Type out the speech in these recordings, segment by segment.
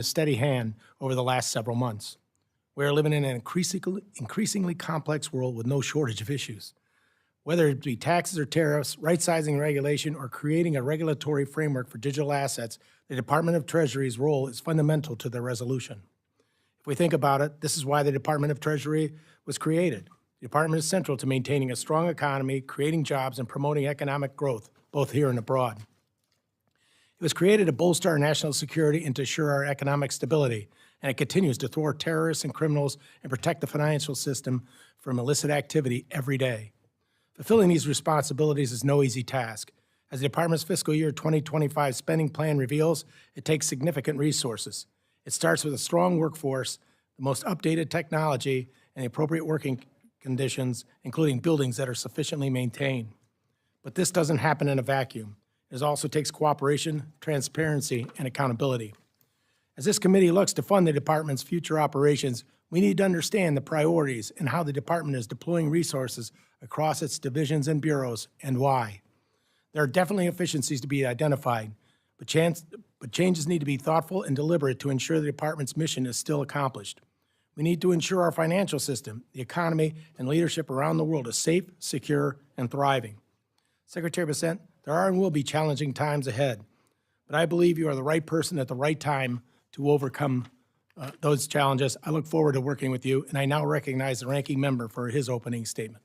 a steady hand over the last several months. We are living in an increasingly complex world with no shortage of issues. Whether it be taxes or tariffs, right-sizing regulation, or creating a regulatory framework for digital assets, the Department of Treasury's role is fundamental to their resolution. If we think about it, this is why the Department of Treasury was created. The department is central to maintaining a strong economy, creating jobs, and promoting economic growth, both here and abroad. It was created to bolster our national security and to assure our economic stability, and it continues to thwart terrorists and criminals and protect the financial system from illicit activity every day. Fulfilling these responsibilities is no easy task. As the Department's fiscal year 2025 spending plan reveals, it takes significant resources. It starts with a strong workforce, the most updated technology, and the appropriate working conditions, including buildings that are sufficiently maintained. But this doesn't happen in a vacuum. It also takes cooperation, transparency, and accountability. As this committee looks to fund the department's future operations, we need to understand the priorities and how the department is deploying resources across its divisions and bureaus, and why. There are definitely efficiencies to be identified, but changes need to be thoughtful and deliberate to ensure the department's mission is still accomplished. We need to ensure our financial system, the economy, and leadership around the world is safe, secure, and thriving. Secretary Bessent, there are and will be challenging times ahead, but I believe you are the right person at the right time to overcome those challenges. I look forward to working with you, and I now recognize the ranking member for his opening statement.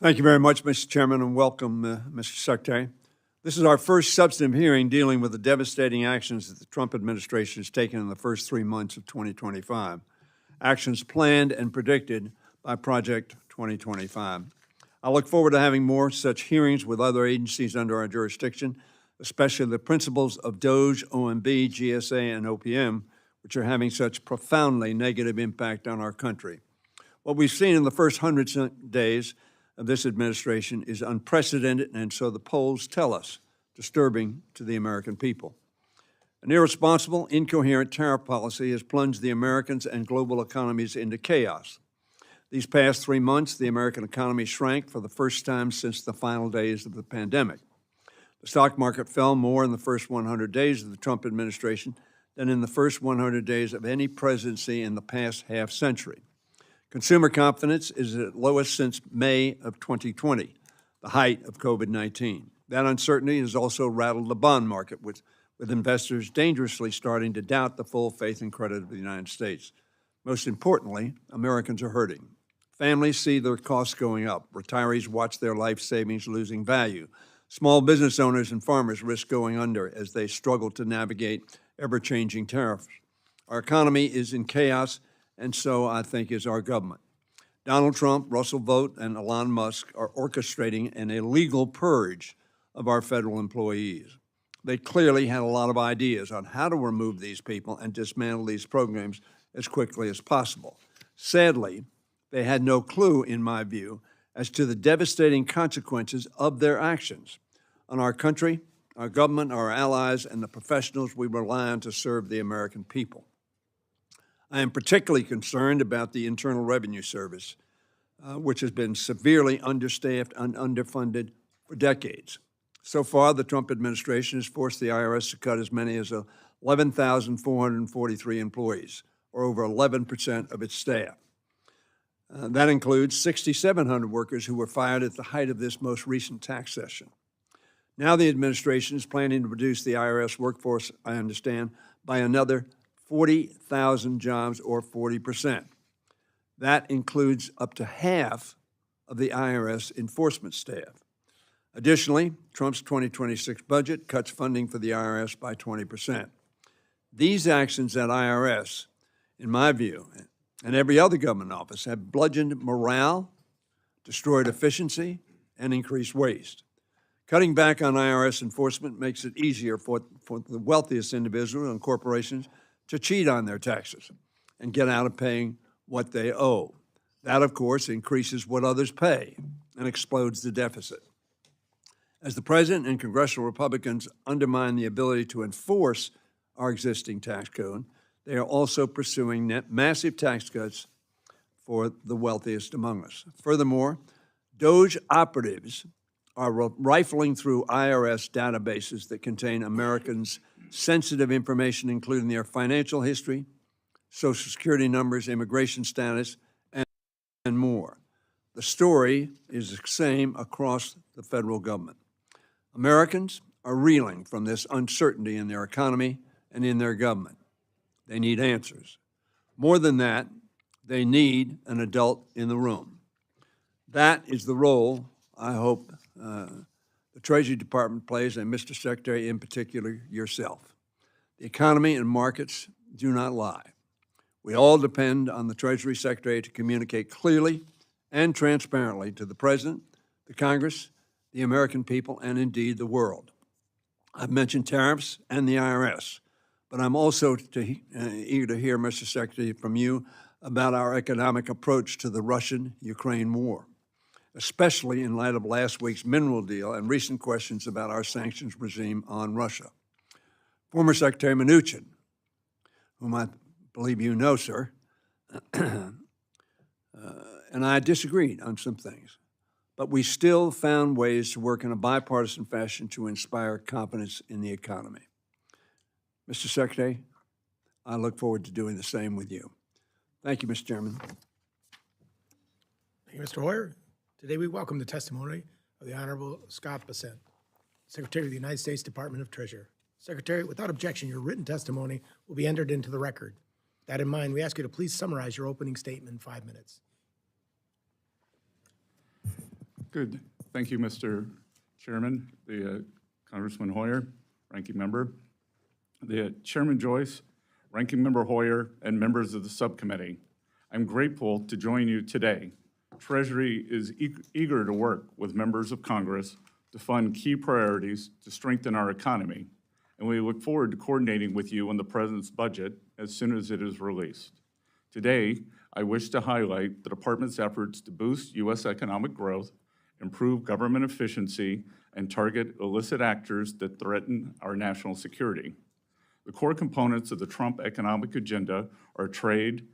Thank you very much, Mr. Chairman, and welcome, Mr. Secretary. This is our first substantive hearing dealing with the devastating actions that the Trump administration has taken in the first 3 months of 2025, actions planned and predicted by Project 2025. I look forward to having more such hearings with other agencies under our jurisdiction, especially the principals of DOGE, OMB, GSA, and OPM, which are having such profoundly negative impact on our country. What we've seen in the first 100 days of this administration is unprecedented, and so the polls tell us, disturbing to the American people. An irresponsible, incoherent tariff policy has plunged the Americans and global economies into chaos. These past 3 months, the American economy shrank for the first time since the final days of the pandemic. The stock market fell more in the first 100 days of the Trump administration than in the first 100 days of any presidency in the past half century. Consumer confidence is at its lowest since May of 2020, the height of COVID-19. That uncertainty has also rattled the bond market, with investors dangerously starting to doubt the full faith and credit of the United States. Most importantly, Americans are hurting. Families see their costs going up. Retirees watch their life savings losing value. Small business owners and farmers risk going under as they struggle to navigate ever-changing tariffs. Our economy is in chaos, and so I think is our government. Donald Trump, Russell Vought, and Elon Musk are orchestrating an illegal purge of our federal employees. They clearly had a lot of ideas on how to remove these people and dismantle these programs as quickly as possible. Sadly, they had no clue, in my view, as to the devastating consequences of their actions on our country, our government, our allies, and the professionals we rely on to serve the American people. I am particularly concerned about the Internal Revenue Service, which has been severely understaffed and underfunded for decades. So far, the Trump administration has forced the IRS to cut as many as 11,443 employees, or over 11% of its staff. That includes 6,700 workers who were fired at the height of this most recent tax session. Now the administration is planning to reduce the IRS workforce, I understand, by another 40,000 jobs, or 40%. That includes up to half of the IRS enforcement staff. Additionally, Trump's 2026 budget cuts funding for the IRS by 20%. These actions at IRS, in my view, and every other government office, have bludgeoned morale, destroyed efficiency, and increased waste. Cutting back on IRS enforcement makes it easier for the wealthiest individuals and corporations to cheat on their taxes and get out of paying what they owe. That, of course, increases what others pay and explodes the deficit. As the President and congressional Republicans undermine the ability to enforce our existing tax code, they are also pursuing massive tax cuts for the wealthiest among us. Furthermore, DOGE operatives are rifling through IRS databases that contain Americans' sensitive information, including their financial history, Social Security numbers, immigration status, and more. The story is the same across the federal government. Americans are reeling from this uncertainty in their economy and in their government. They need answers. More than that, they need an adult in the room. That is the role I hope the Treasury Department plays, and Mr. Secretary, in particular, yourself. The economy and markets do not lie. We all depend on the Treasury Secretary to communicate clearly and transparently to the President, the Congress, the American people, and indeed the world. I've mentioned tariffs and the IRS, but I'm also eager to hear, Mr. Secretary, from you about our economic approach to the Russian-Ukraine war, especially in light of last week's mineral deal and recent questions about our sanctions regime on Russia. Former Secretary Mnuchin, whom I believe you know, sir, and I disagreed on some things, but we still found ways to work in a bipartisan fashion to inspire confidence in the economy. Mr. Secretary, I look forward to doing the same with you. Thank you, Mr. Chairman. Thank you, Mr. Hoyer. Today we welcome the testimony of the Honorable Scott Bessent, Secretary of the United States Department of Treasury. Secretary, without objection, your written testimony will be entered into the record. With that in mind, we ask you to please summarize your opening statement in 5 minutes. Good. Thank you, Mr. Chairman, the Congressman Hoyer, Ranking Member, the Chairman Joyce, Ranking Member Hoyer, and members of the subcommittee. I'm grateful to join you today. Treasury is eager to work with members of Congress to fund key priorities to strengthen our economy, and we look forward to coordinating with you on the President's budget as soon as it is released. Today, I wish to highlight the Department's efforts to boost U.S. economic growth, improve government efficiency, and target illicit actors that threaten our national security. The core components of the Trump economic agenda are trade,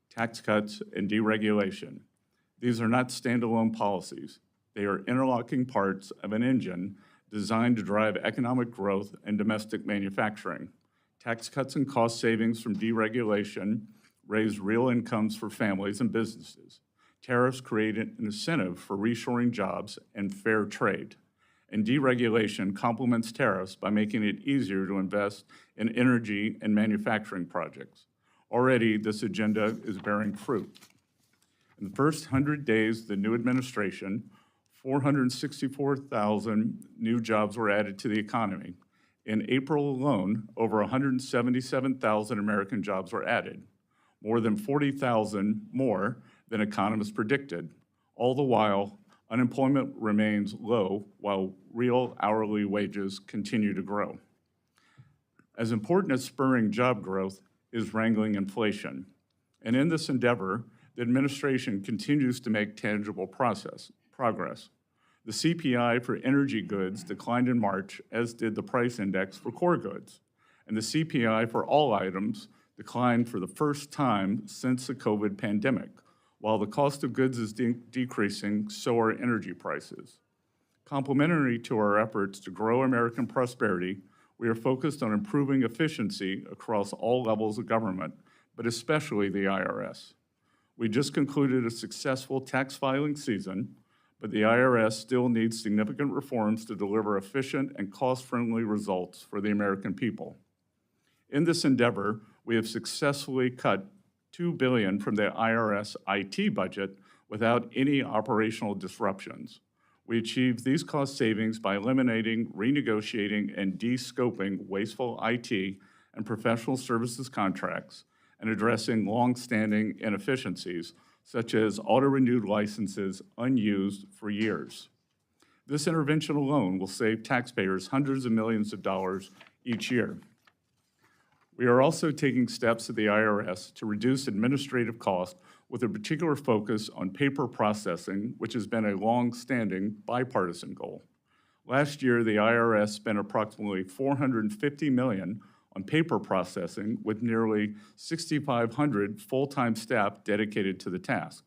tax cuts, and deregulation. These are not standalone policies. They are interlocking parts of an engine designed to drive economic growth and domestic manufacturing. Tax cuts and cost savings from deregulation raise real incomes for families and businesses. Tariffs create an incentive for reshoring jobs and fair trade. And deregulation complements tariffs by making it easier to invest in energy and manufacturing projects. Already, this agenda is bearing fruit. In the first 100 days of the new administration, 464,000 new jobs were added to the economy. In April alone, over 177,000 American jobs were added, more than 40,000 more than economists predicted. All the while, unemployment remains low while real hourly wages continue to grow. As important as spurring job growth is wrangling inflation. And in this endeavor, the administration continues to make tangible progress. The CPI for energy goods declined in March, as did the price index for core goods. And the CPI for all items declined for the first time since the COVID pandemic. While the cost of goods is decreasing, so are energy prices. Complementary to our efforts to grow American prosperity, we are focused on improving efficiency across all levels of government, but especially the IRS. We just concluded a successful tax filing season, but the IRS still needs significant reforms to deliver efficient and cost-friendly results for the American people. In this endeavor, we have successfully cut $2 billion from the IRS IT budget without any operational disruptions. We achieved these cost savings by eliminating, renegotiating, and de-scoping wasteful IT and professional services contracts and addressing long-standing inefficiencies, such as auto-renewed licenses unused for years. This intervention alone will save taxpayers hundreds of millions of dollars each year. We are also taking steps at the IRS to reduce administrative costs with a particular focus on paper processing, which has been a long-standing bipartisan goal. Last year, the IRS spent approximately $450 million on paper processing with nearly 6,500 full-time staff dedicated to the task.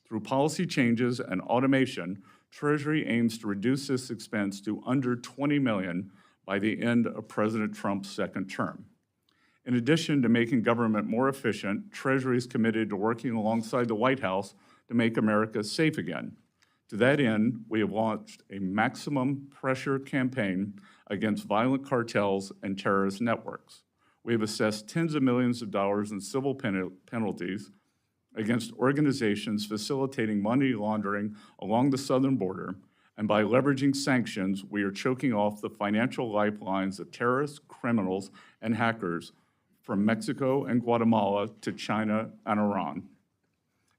Through policy changes and automation, Treasury aims to reduce this expense to under $20 million by the end of President Trump's second term. In addition to making government more efficient, Treasury is committed to working alongside the White House to make America safe again. To that end, we have launched a maximum pressure campaign against violent cartels and terrorist networks. We have assessed tens of millions of dollars in civil penalties against organizations facilitating money laundering along the southern border, and by leveraging sanctions, we are choking off the financial lifelines of terrorists, criminals, and hackers from Mexico and Guatemala to China and Iran.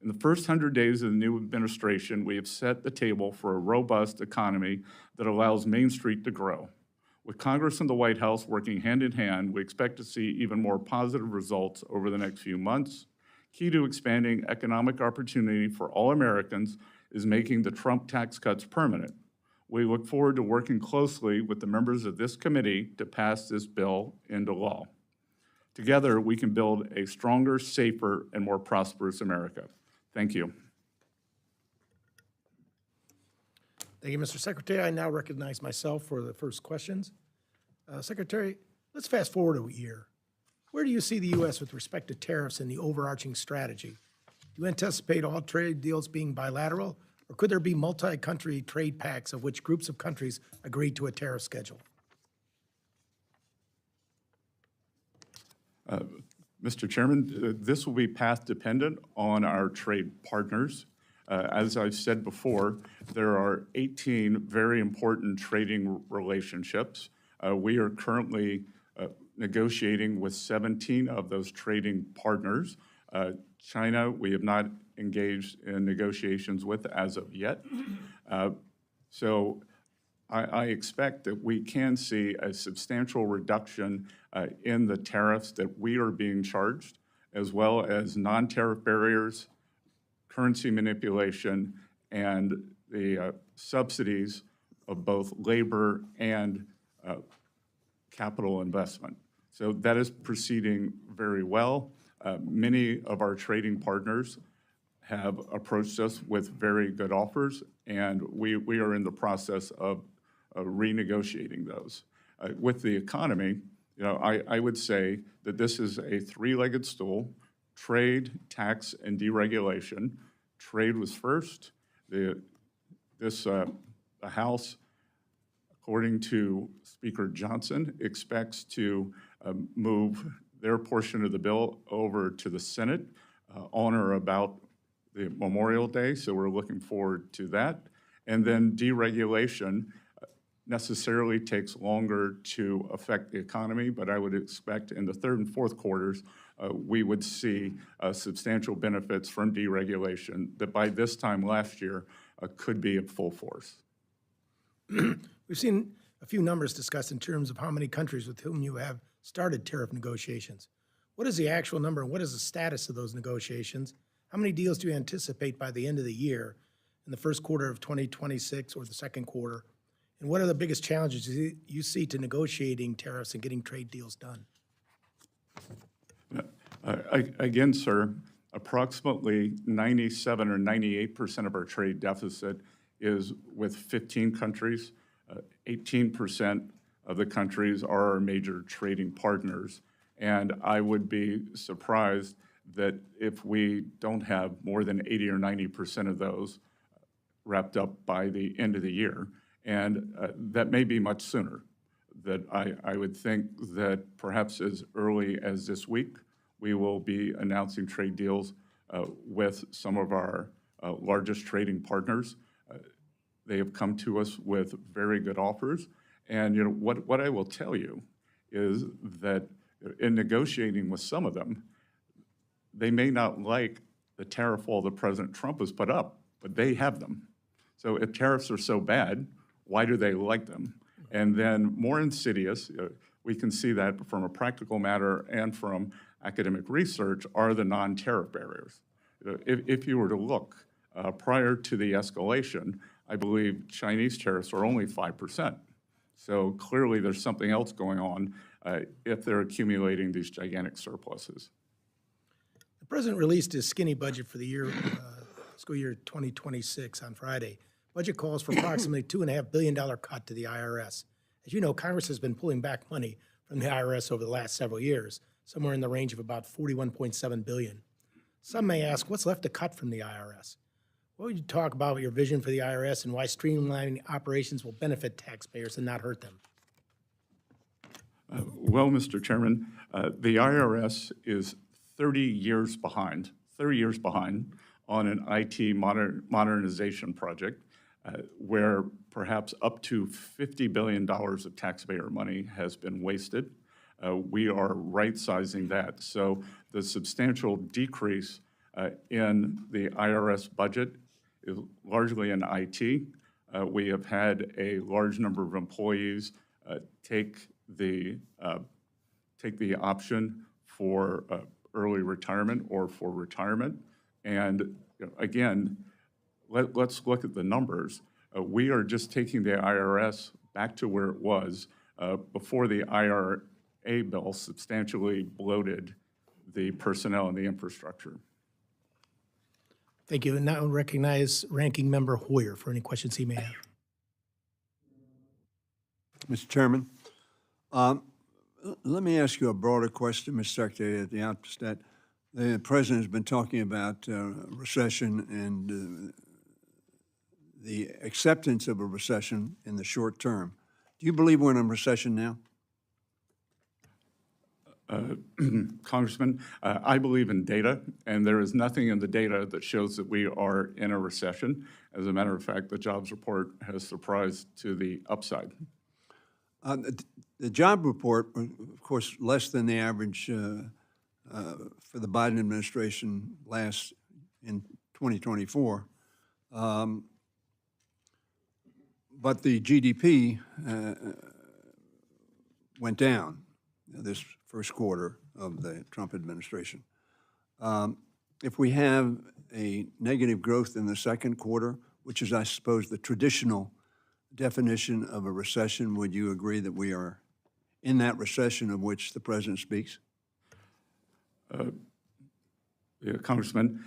In the first 100 days of the new administration, we have set the table for a robust economy that allows Main Street to grow. With Congress and the White House working hand in hand, we expect to see even more positive results over the next few months. Key to expanding economic opportunity for all Americans is making the Trump tax cuts permanent. We look forward to working closely with the members of this committee to pass this bill into law. Together, we can build a stronger, safer, and more prosperous America. Thank you. Thank you, Mr. Secretary. I now recognize myself for the first questions. Secretary, let's fast forward a year. Where do you see the U.S. with respect to tariffs and the overarching strategy? Do you anticipate all trade deals being bilateral, or could there be multi-country trade pacts of which groups of countries agree to a tariff schedule? Mr. Chairman, this will be path dependent on our trade partners. As I've said before, there are 18 very important trading relationships. We are currently negotiating with 17 of those trading partners. China, we have not engaged in negotiations with as of yet. So I expect that we can see a substantial reduction in the tariffs that we are being charged, as well as non-tariff barriers, currency manipulation, and the subsidies of both labor and capital investment. So that is proceeding very well. Many of our trading partners have approached us with very good offers, and we are in the process of renegotiating those. With the economy, I would say that this is a three-legged stool: trade, tax, and deregulation. Trade was first. The House, according to Speaker Johnson, expects to move their portion of the bill over to the Senate on or about the Memorial Day, so we're looking forward to that. And then deregulation necessarily takes longer to affect the economy, but I would expect in the third and fourth quarters, we would see substantial benefits from deregulation that by this time last year could be at full force. We've seen a few numbers discussed in terms of how many countries with whom you have started tariff negotiations. What is the actual number, and what is the status of those negotiations? How many deals do you anticipate by the end of the year, in the first quarter of 2026 or the second quarter? And what are the biggest challenges you see to negotiating tariffs and getting trade deals done? Again, sir, approximately 97 or 98% of our trade deficit is with 15 countries. 18% of the countries are our major trading partners. And I would be surprised that if we don't have more than 80 or 90% of those wrapped up by the end of the year. And that may be much sooner. That I would think that perhaps as early as this week, we will be announcing trade deals with some of our largest trading partners. They have come to us with very good offers. And what I will tell you is that in negotiating with some of them, they may not like the tariff wall that President Trump has put up, but they have them. So if tariffs are so bad, why do they like them? And then more insidious, we can see that from a practical matter and from academic research, are the non-tariff barriers. If you were to look prior to the escalation, I believe Chinese tariffs are only 5%. So clearly there's something else going on if they're accumulating these gigantic surpluses. The president released his skinny budget for the year, fiscal year 2026 on Friday. Budget calls for approximately $2.5 billion cut to the IRS. As you know, Congress has been pulling back money from the IRS over the last several years, somewhere in the range of about $41.7 billion. Some may ask, what's left to cut from the IRS? What would you talk about your vision for the IRS and why streamlining operations will benefit taxpayers and not hurt them? Well, Mr. Chairman, the IRS is 30 years behind on an IT modernization project where perhaps up to $50 billion of taxpayer money has been wasted. We are right-sizing that. So the substantial decrease in the IRS budget is largely in IT. We have had a large number of employees take the option for early retirement or for retirement. And again, let's look at the numbers. We are just taking the IRS back to where it was before the IRA bill substantially bloated the personnel and the infrastructure. Thank you. And now I recognize Ranking Member Hoyer for any questions he may have. Mr. Chairman, let me ask you a broader question, Mr. Secretary, at the outset. The President has been talking about recession and the acceptance of a recession in the short term. Do you believe we're in a recession now? Congressman, I believe in data, and there is nothing in the data that shows that we are in a recession. As a matter of fact, the jobs report has surprised to the upside. The job report, of course, less than the average for the Biden administration last in 2024. But the GDP went down this first quarter of the Trump administration. If we have a negative growth in the second quarter, which is, I suppose, the traditional definition of a recession, would you agree that we are in that recession of which the President speaks? Yeah, Congressman,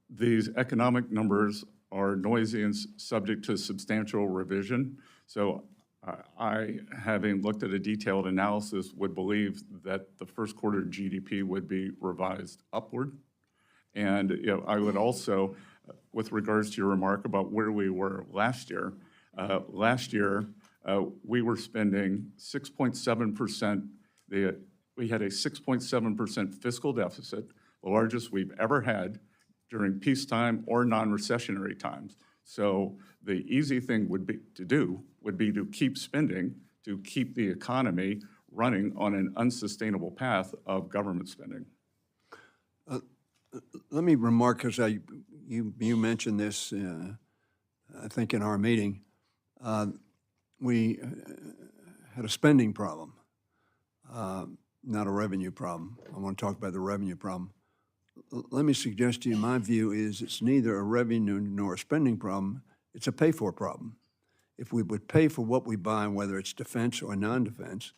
these economic numbers are noisy and subject to substantial revision. So I, having looked at a detailed analysis, would believe that the first quarter GDP would be revised upward. And I would also, with regards to your remark about where we were last year, we were spending 6.7%. We had a 6.7% fiscal deficit, the largest we've ever had during peacetime or non-recessionary times. So the easy thing would be to keep spending, to keep the economy running on an unsustainable path of government spending. Let me remark, because you mentioned this, I think, in our meeting. We had a spending problem, not a revenue problem. I want to talk about the revenue problem. Let me suggest to you, my view is it's neither a revenue nor a spending problem, it's a pay-for problem. If we would pay for what we buy, whether it's defense or non-defense,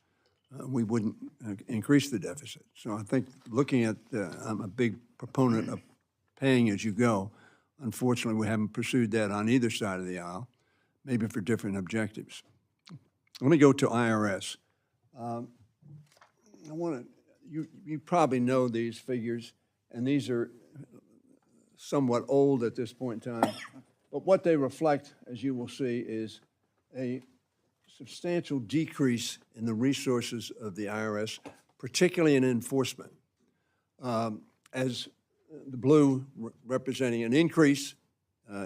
we wouldn't increase the deficit. So I think looking at, I'm a big proponent of paying as you go. Unfortunately, we haven't pursued that on either side of the aisle, maybe for different objectives. Let me go to IRS. You probably know these figures, and these are somewhat old at this point in time. But what they reflect, as you will see, is a substantial decrease in the resources of the IRS, particularly in enforcement. As the blue representing an increase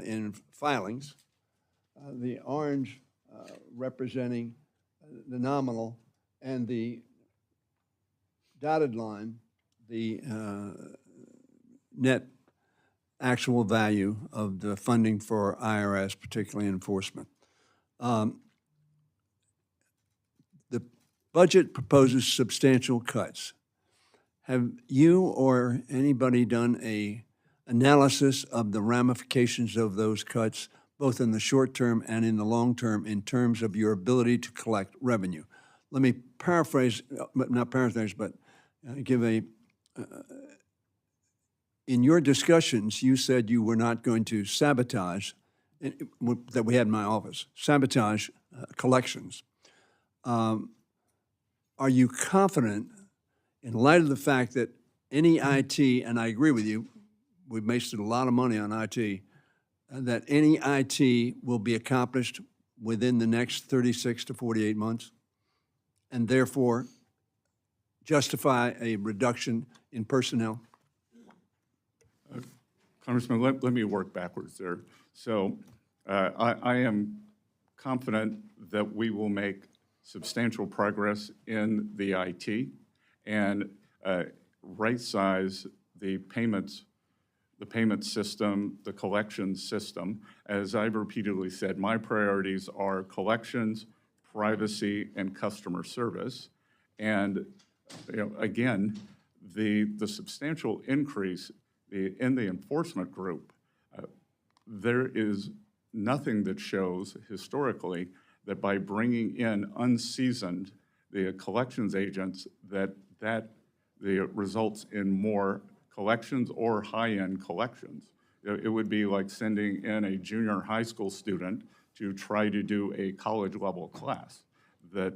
in filings, the orange representing the nominal, and the dotted line, the net actual value of the funding for IRS, particularly enforcement. The budget proposes substantial cuts. Have you or anybody done an analysis of the ramifications of those cuts, both in the short term and in the long term, in terms of your ability to collect revenue? Let me paraphrase, not paraphrase, but give a, in your discussions, you said you were not going to sabotage that we had in my office, sabotage collections. Are you confident, in light of the fact that any IT, and I agree with you, we've wasted a lot of money on IT, that any IT will be accomplished within the next 36 to 48 months, and therefore justify a reduction in personnel? Congressman, let me work backwards there. So I am confident that we will make substantial progress in the IT and right-size the payment system, the collections system. As I've repeatedly said, my priorities are collections, privacy, and customer service. And again, the substantial increase in the enforcement group, there is nothing that shows historically that by bringing in unseasoned the collections agents that results in more collections or high-end collections. It would be like sending in a junior high school student to try to do a college-level class. That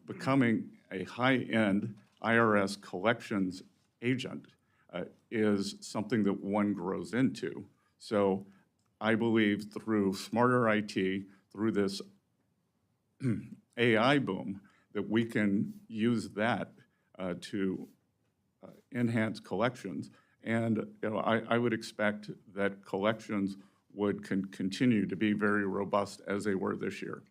becoming a high-end IRS collections agent is something that one grows into. So I believe through smarter IT, through this AI boom, that we can use that to enhance collections. And I would expect that collections would continue to be very robust as they were this year.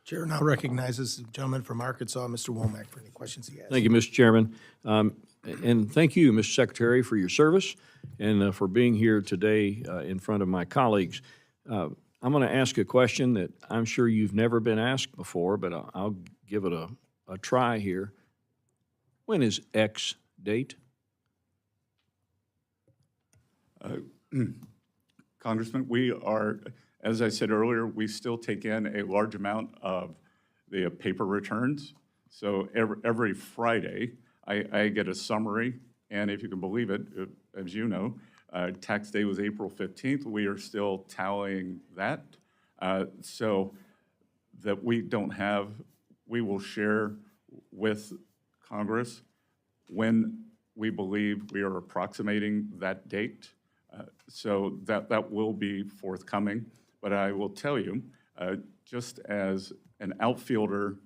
Chair now recognizes the gentleman from Arkansas, Mr. Womack, for any questions he has. Thank you, Mr. Chairman. And thank you, Mr. Secretary, for your service and for being here today in front of my colleagues. I'm going to ask a question that I'm sure you've never been asked before, but I'll give it a try here. When is X date? Congressman, we are, as I said earlier, we still take in a large amount of the paper returns. So every Friday, I get a summary, and if you can believe it, as you know, tax day was April 15th. We are still tallying that. So that we will share with Congress when we believe we are approximating that date. So that will be forthcoming. But I will tell you, just as an outfielder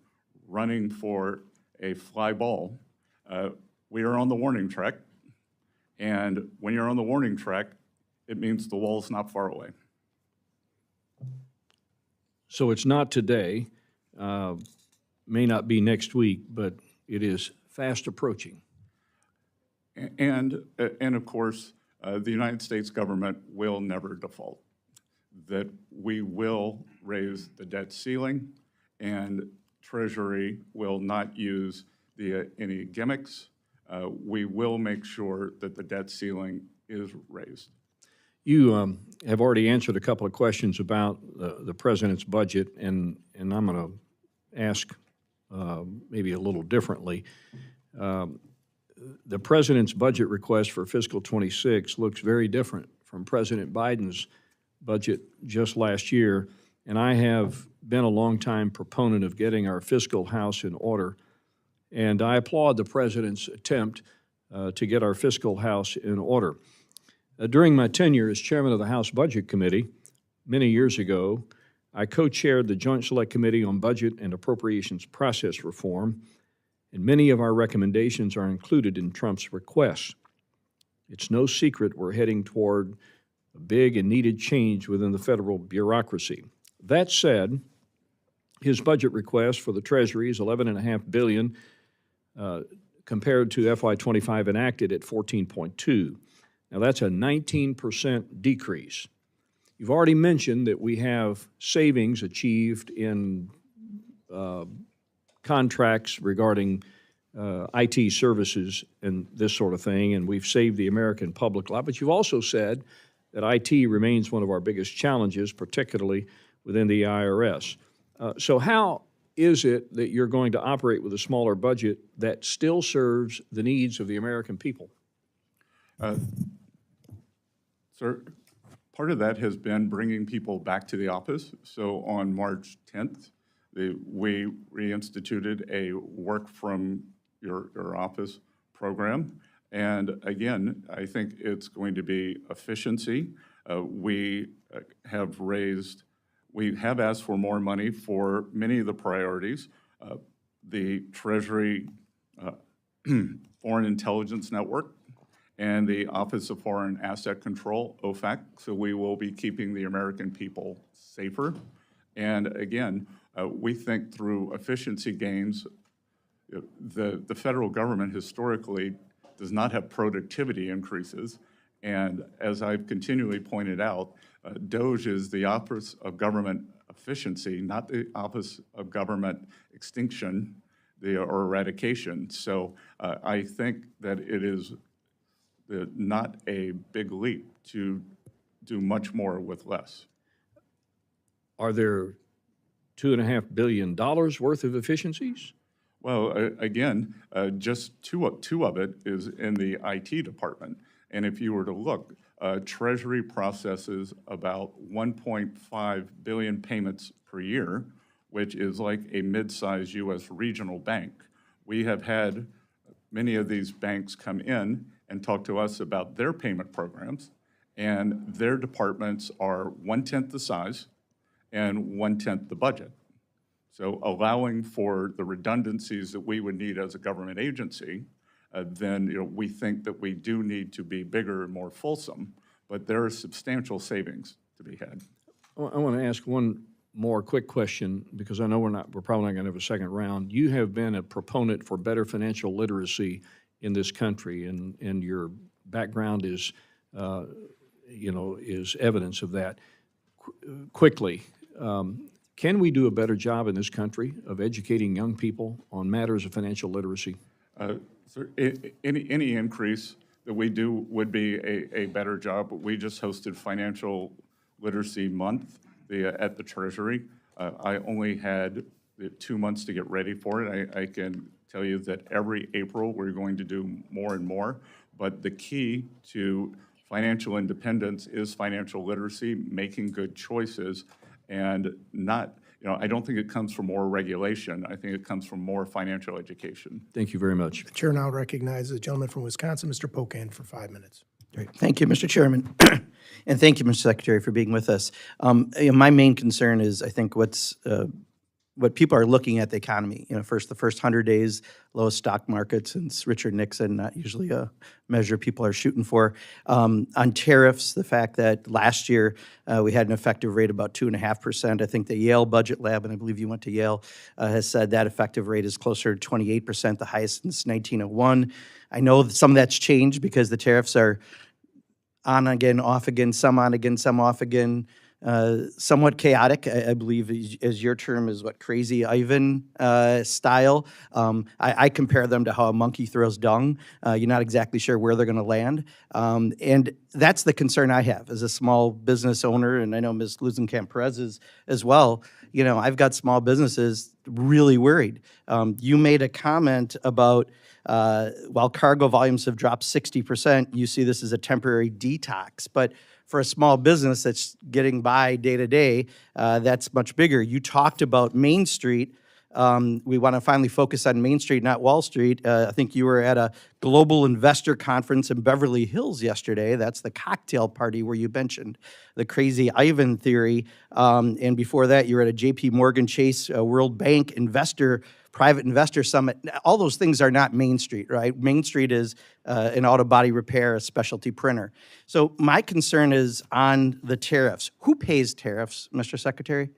running for a fly ball, we are on the warning track. And when you're on the warning track, it means the wall's not far away. So it's not today, may not be next week, but it is fast approaching. And of course, the United States government will never default. That we will raise the debt ceiling, and Treasury will not use any gimmicks. We will make sure that the debt ceiling is raised. You have already answered a couple of questions about the President's budget, and I'm going to ask maybe a little differently. The President's budget request for fiscal 26 looks very different from President Biden's budget just last year, and I have been a longtime proponent of getting our fiscal house in order, and I applaud the President's attempt to get our fiscal house in order. During my tenure as chairman of the House Budget Committee many years ago, I co-chaired the Joint Select Committee on Budget and Appropriations Process Reform, and many of our recommendations are included in Trump's request. It's no secret we're heading toward a big and needed change within the federal bureaucracy. That said, his budget request for the Treasury is $11.5 billion compared to FY25 enacted at $14.2. Now that's a 19% decrease. You've already mentioned that we have savings achieved in contracts regarding IT services and this sort of thing, and we've saved the American public a lot. But you've also said that IT remains one of our biggest challenges, particularly within the IRS. So how is it that you're going to operate with a smaller budget that still serves the needs of the American people? Sir, Part of that has been bringing people back to the office. So on March 10th, we reinstituted a work from your office program. And again, I think it's going to be efficiency. We have asked for more money for many of the priorities. The Treasury Foreign Intelligence Network and the Office of Foreign Asset Control, OFAC, so we will be keeping the American people safer. And again, we think through efficiency gains, the federal government historically does not have productivity increases. And as I've continually pointed out, DOGE is the Office of Government Efficiency, not the Office of Government Extinction or Eradication. So I think that it is not a big leap to do much more with less. Are there $2.5 billion worth of efficiencies? Well, again, just two of it is in the IT department. And if you were to look, Treasury processes about 1.5 billion payments per year, which is like a mid-sized U.S. regional bank. We have had many of these banks come in and talk to us about their payment programs, and their departments are 1/10 the size and 1/10 the budget. So allowing for the redundancies that we would need as a government agency, then we think that we do need to be bigger and more fulsome, but there are substantial savings to be had. I want to ask one more quick question, because I know we're probably not going to have a second round. You have been a proponent for better financial literacy in this country, and your background is, is evidence of that. Quickly, can we do a better job in this country of educating young people on matters of financial literacy? So any increase that we do would be a better job. We just hosted Financial Literacy Month at the Treasury. I only had 2 months to get ready for it. I can tell you that every April we're going to do more and more, but the key to financial independence is financial literacy, making good choices, and not, I don't think it comes from more regulation. I think it comes from more financial education. Thank you very much. The chair now recognizes the gentleman from Wisconsin, Mr. Pocan, for 5 minutes. Great. Thank you, Mr. Chairman. And thank you, Mr. Secretary, for being with us. My main concern is, I think, what people are looking at the economy. The first 100 days, lowest stock market since Richard Nixon, not usually a measure people are shooting for. On tariffs, the fact that last year we had an effective rate of about 2.5%. I think the Yale Budget Lab, and I believe you went to Yale, has said that effective rate is closer to 28%, the highest since 1901. I know that some of that's changed because the tariffs are on again, off again, some on again, some off again. Somewhat chaotic, I believe, as your term is what, Crazy Ivan style. I compare them to how a monkey throws dung. You're not exactly sure where they're going to land. And that's the concern I have as a small business owner, and I know Ms. Glusenkamp-Perez is as well. I've got small businesses really worried. You made a comment about while cargo volumes have dropped 60%, you see this as a temporary detox. But for a small business that's getting by day to day, that's much bigger. You talked about Main Street. We want to finally focus on Main Street, not Wall Street. I think you were at a global investor conference in Beverly Hills yesterday. That's the cocktail party where you mentioned the Crazy Ivan theory. And before that, you were at a JP Morgan Chase World Bank private investor summit. All those things are not Main Street, right? Main Street is an auto body repair, a specialty printer. So my concern is on the tariffs. Who pays tariffs, Mr. Secretary?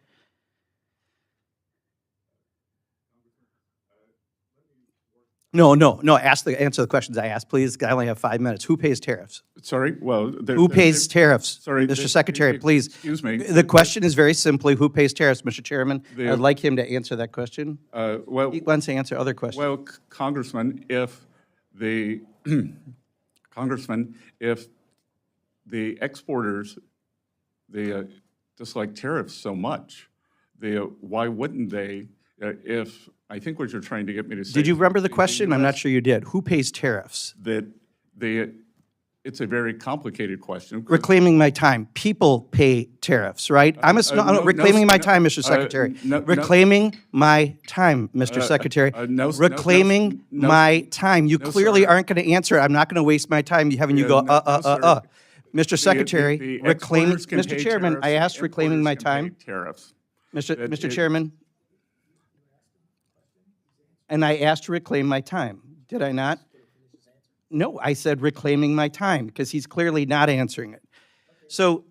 No. Answer the questions I asked, please. I only have 5 minutes. Who pays tariffs? Sorry, well. Who pays tariffs? Sorry. Mr. Secretary, please. Excuse me. The question is very simply, who pays tariffs, Mr. Chairman? The- I'd like him to answer that question. Well, He wants to answer other questions. well, Congressman, if the exporters, dislike tariffs so much, why wouldn't they, if, I think what you're trying to get me to say. Did you remember the is question? I'm not sure you did. Who pays tariffs? That It's a very complicated question. Reclaiming my time. People pay tariffs, right? Reclaiming my time, Mr. Secretary. Reclaiming my time, Mr. Secretary. Reclaiming my time. You clearly aren't going to answer. I'm not going to waste my time having you go, sir. Mr. Secretary, The reclaiming, exporters can Mr. pay Chairman, tariffs, I the asked reclaiming my importers can pay time. Tariffs. Mr. Chairman, and I asked to reclaim my time. Did I not? No, I said reclaiming my time because he's clearly not answering it. So,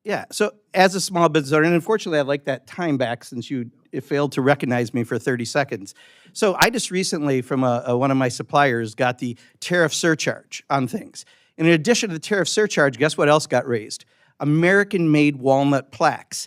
yeah, so as a small business owner, and unfortunately I'd like that time back since you failed to recognize me for 30 seconds. So I just recently from one of my suppliers got the tariff surcharge on things. And in addition to the tariff surcharge, guess what else got raised? American-made walnut plaques.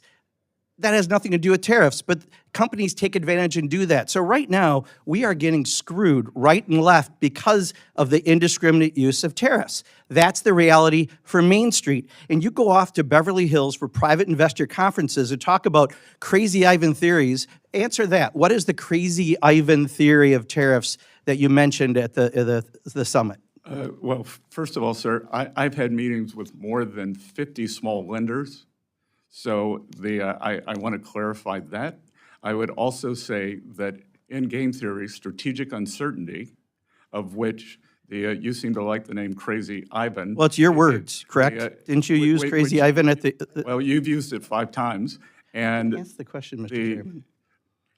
That has nothing to do with tariffs, but companies take advantage and do that. So right now, we are getting screwed right and left because of the indiscriminate use of tariffs. That's the reality for Main Street. And you go off to Beverly Hills for private investor conferences and talk about crazy Ivan theories. Answer that. What is the crazy Ivan theory of tariffs that you mentioned at the summit? Well, first of all, sir, I've had meetings with more than 50 small lenders. So I want to clarify that. I would also say that in game theory, strategic uncertainty, of which you seem to like the name Crazy Ivan. Well, it's your words, correct? Didn't you use Crazy Ivan at the... Well, you've used it 5 times. And Answer the question, Mr. Chairman.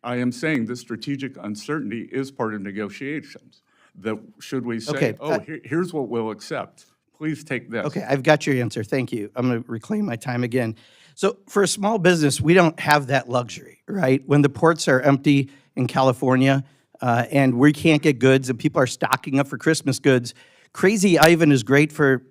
I am saying the strategic uncertainty is part of negotiations. That should we say, Okay, here's what we'll accept. Please take this. Okay, I've got your answer. Thank you. I'm going to reclaim my time again. So for a small business, we don't have that luxury, right? When the ports are empty in California and we can't get goods and people are stocking up for Christmas goods, Crazy Ivan is great for,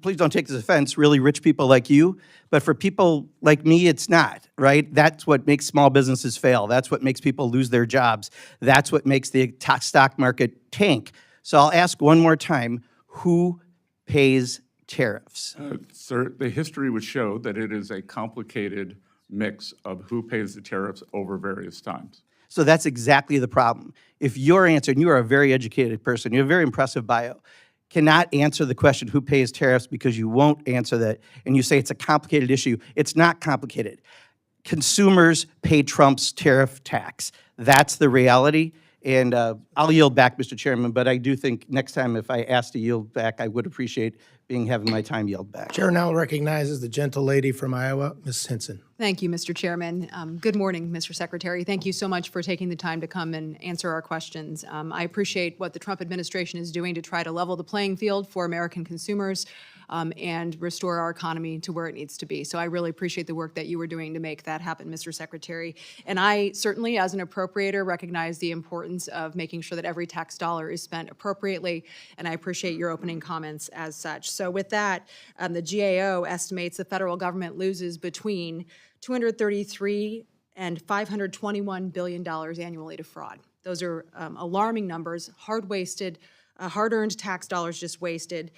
please don't take this offense, really rich people like you, but for people like me, it's not, right? That's what makes small businesses fail. That's what makes people lose their jobs. That's what makes the stock market tank. So I'll ask one more time, who pays tariffs? Sir, the history would show that it is a complicated mix of who pays the tariffs over various times. So that's exactly the problem. If your answer, and you are a very educated person, you have a very impressive bio, cannot answer the question who pays tariffs because you won't answer that, and you say it's a complicated issue, it's not complicated. Consumers pay Trump's tariff tax. That's the reality. And I'll yield back, Mr. Chairman, but I do think next time if I ask to yield back, I would appreciate having my time yield back. Chair now recognizes the gentle lady from Iowa, Ms. Hinson. Thank you, Mr. Chairman. Good morning, Mr. Secretary. Thank you so much for taking the time to come and answer our questions. I appreciate what the Trump administration is doing to try to level the playing field for American consumers and restore our economy to where it needs to be. So I really appreciate the work that you were doing to make that happen, Mr. Secretary. And I certainly, as an appropriator, recognize the importance of making sure that every tax dollar is spent appropriately, and I appreciate your opening comments as such. So with that, the GAO estimates the federal government loses between $233 and $521 billion annually to fraud. Those are alarming numbers, hard-earned tax dollars just wasted.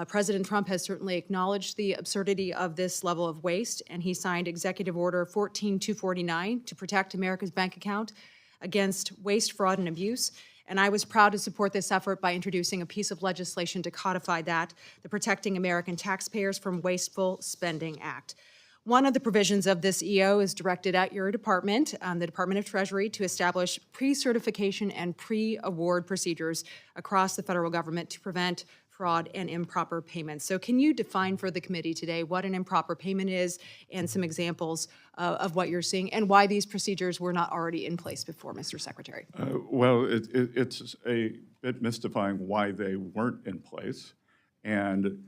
President Trump has certainly acknowledged the absurdity of this level of waste, and he signed Executive Order 14249 to protect America's bank account against waste, fraud, and abuse. And I was proud to support this effort by introducing a piece of legislation to codify that, the Protecting American Taxpayers from Wasteful Spending Act. One of the provisions of this EO is directed at your department, the Department of Treasury, to establish pre-certification and pre-award procedures across the federal government to prevent fraud and improper payments. So can you define for the committee today what an improper payment is and some examples of what you're seeing and why these procedures were not already in place before, Mr. Secretary? Well, it's a bit mystifying why they weren't in place. And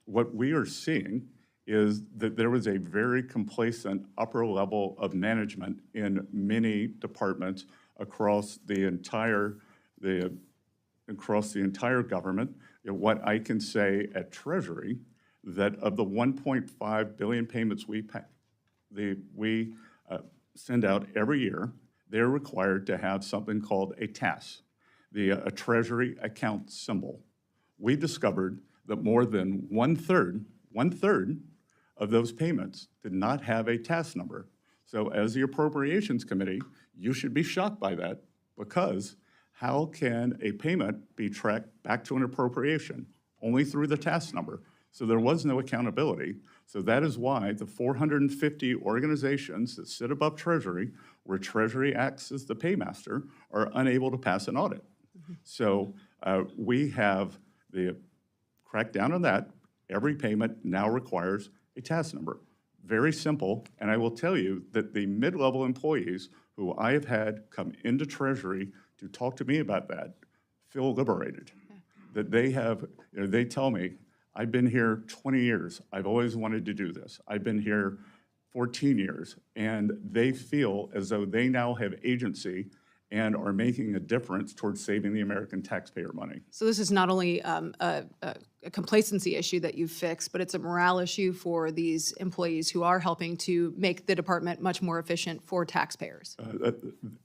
what we are seeing is that there was a very complacent upper level of management in many departments across the entire government. What I can say at Treasury, that of the 1.5 billion payments we send out every year, they're required to have something called a TAS, a Treasury account symbol. We discovered that more than one third of those payments did not have a TAS number. So as the Appropriations Committee, you should be shocked by that, because How can a payment be tracked back to an appropriation? Only through the task number. So there was no accountability. So that is why the 450 organizations that sit above Treasury, where Treasury acts as the paymaster, are unable to pass an audit. So we have cracked down on that. Every payment now requires a task number. Very simple, and I will tell you that the mid-level employees who I have had come into Treasury to talk to me about that feel liberated. That they have, they tell me, I've been here 20 years. I've always wanted to do this. I've been here 14 years, and they feel as though they now have agency and are making a difference towards saving the American taxpayer money. So this is not only a complacency issue that you've fixed, but it's a morale issue for these employees who are helping to make the department much more efficient for taxpayers.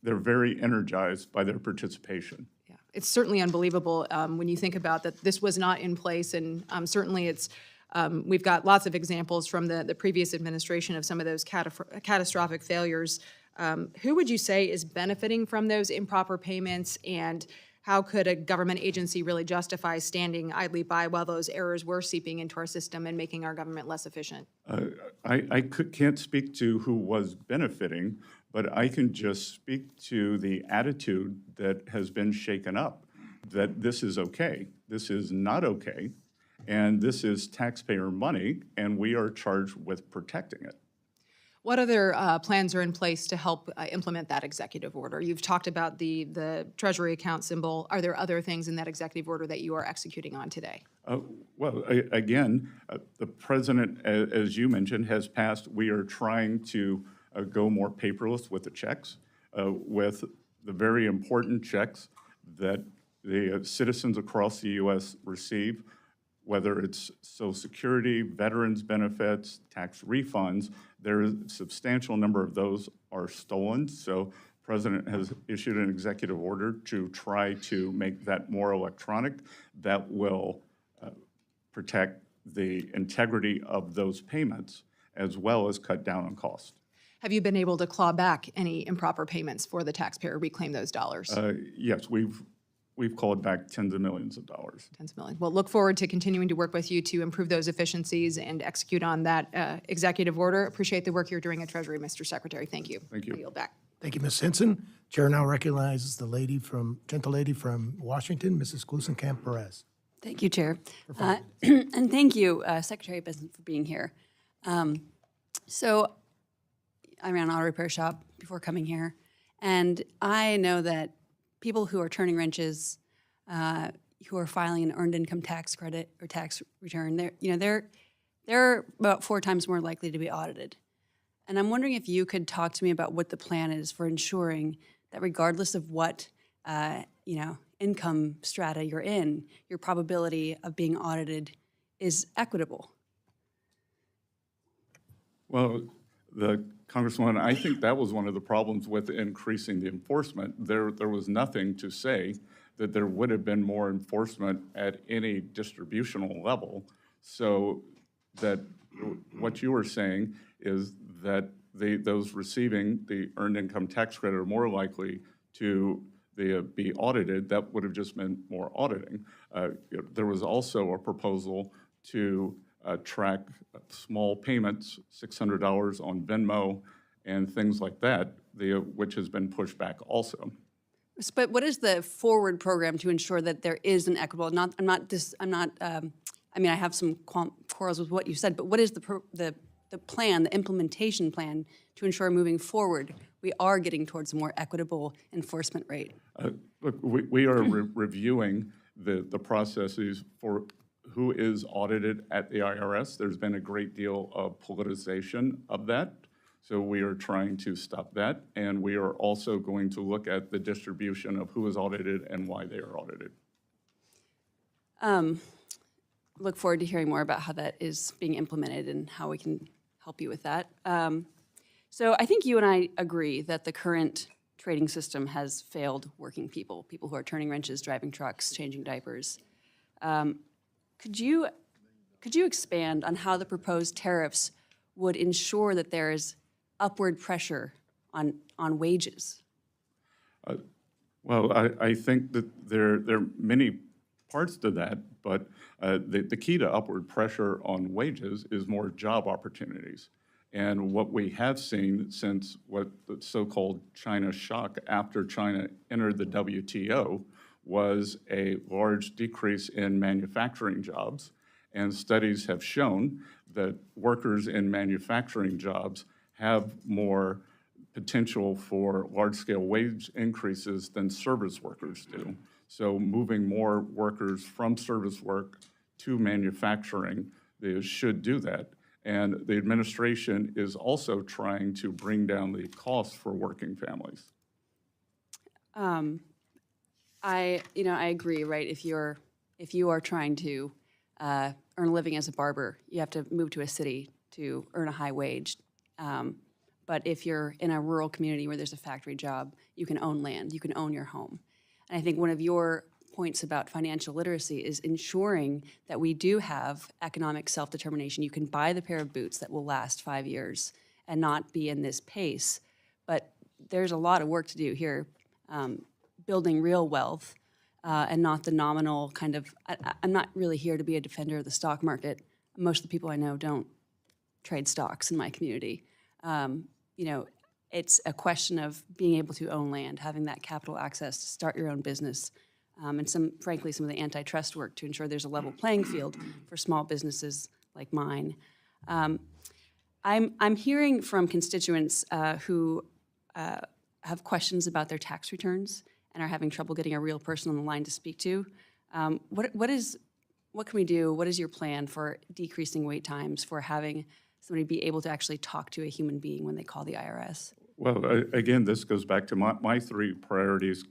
They're very energized by their participation. Yeah, it's certainly unbelievable when you think about that this was not in place, and certainly it's, we've got lots of examples from the previous administration of some of those catastrophic failures. Who would you say is benefiting from those improper payments, and how could a government agency really justify standing idly by while those errors were seeping into our system and making our government less efficient? Can't speak to who was benefiting, but I can just speak to the attitude that has been shaken up, that this is okay, this is not okay, and this is taxpayer money, and we are charged with protecting it. What other plans are in place to help implement that executive order? You've talked about the Treasury account symbol. Are there other things in that executive order that you are executing on today? Again, the president, as you mentioned, has passed. We are trying to go more paperless with the checks, with the very important checks that the citizens across the U.S. receive, whether it's Social Security, veterans benefits, tax refunds. There is a substantial number of those are stolen. So the president has issued an executive order to try to make that more electronic. That will protect the integrity of those payments as well as cut down on cost. Have you been able to claw back any improper payments for the taxpayer, reclaim those dollars? Yes, we've called back tens of millions of dollars. Tens of millions. Well, look forward to continuing to work with you to improve those efficiencies and execute on that executive order. Appreciate the work you're doing at Treasury, Mr. Secretary. Thank you. Thank you. I yield back. Thank you, Ms. Henson. Chair now recognizes the gentle lady from Washington, Mrs. Glusenkamp Perez. Thank you, Chair. And thank you, Secretary Bessent, for being here. So I ran an auto repair shop before coming here, and I know that people who are turning wrenches, who are filing an earned income tax credit or tax return, they're about 4 times more likely to be audited. And I'm wondering if you could talk to me about what the plan is for ensuring that regardless of what income strata you're in, your probability of being audited is equitable. Well, Congresswoman, I think that was one of the problems with increasing the enforcement. There was nothing to say that there would have been more enforcement at any distributional level. So that what you were saying is that those receiving the earned income tax credit are more likely to be audited. That would have just meant more auditing. There was also a proposal to track small payments, $600 on Venmo and things like that, which has been pushed back also. But what is the forward program to ensure that there is an equitable? I have some quarrels with what you said, but what is the plan, the implementation plan to ensure moving forward we are getting towards a more equitable enforcement rate? Look, we are reviewing the processes for who is audited at the IRS. There's been a great deal of politicization of that. So we are trying to stop that. And we are also going to look at the distribution of who is audited and why they are audited. Look forward to hearing more about how that is being implemented and how we can help you with that. So I think you and I agree that the current trading system has failed working people who are turning wrenches, driving trucks, changing diapers. Could you expand on how the proposed tariffs would ensure that there is upward pressure on wages? Well, I think that there are many parts to that, but the key to upward pressure on wages is more job opportunities. And what we have seen since what the so-called China shock after China entered the WTO was a large decrease in manufacturing jobs. And studies have shown that workers in manufacturing jobs have more potential for large-scale wage increases than service workers do. So moving more workers from service work to manufacturing should do that. And the administration is also trying to bring down the cost for working families. I agree, right? If you are trying to earn a living as a barber, you have to move to a city to earn a high wage. But if you're in a rural community where there's a factory job, you can own land, you can own your home. And I think one of your points about financial literacy is ensuring that we do have economic self-determination. You can buy the pair of boots that will last 5 years and not be in this pace. But there's a lot of work to do here, building real wealth and not the nominal kind of, I'm not really here to be a defender of the stock market. Most of the people I know don't trade stocks in my community. It's a question of being able to own land, having that capital access to start your own business, and frankly, some of the antitrust work to ensure there's a level playing field for small businesses like mine. I'm hearing from constituents who have questions about their tax returns and are having trouble getting a real person on the line to speak to. What can we do? What is your plan for decreasing wait times, for having somebody be able to actually talk to a human being when they call the IRS? Well, again, this goes back to my three priorities: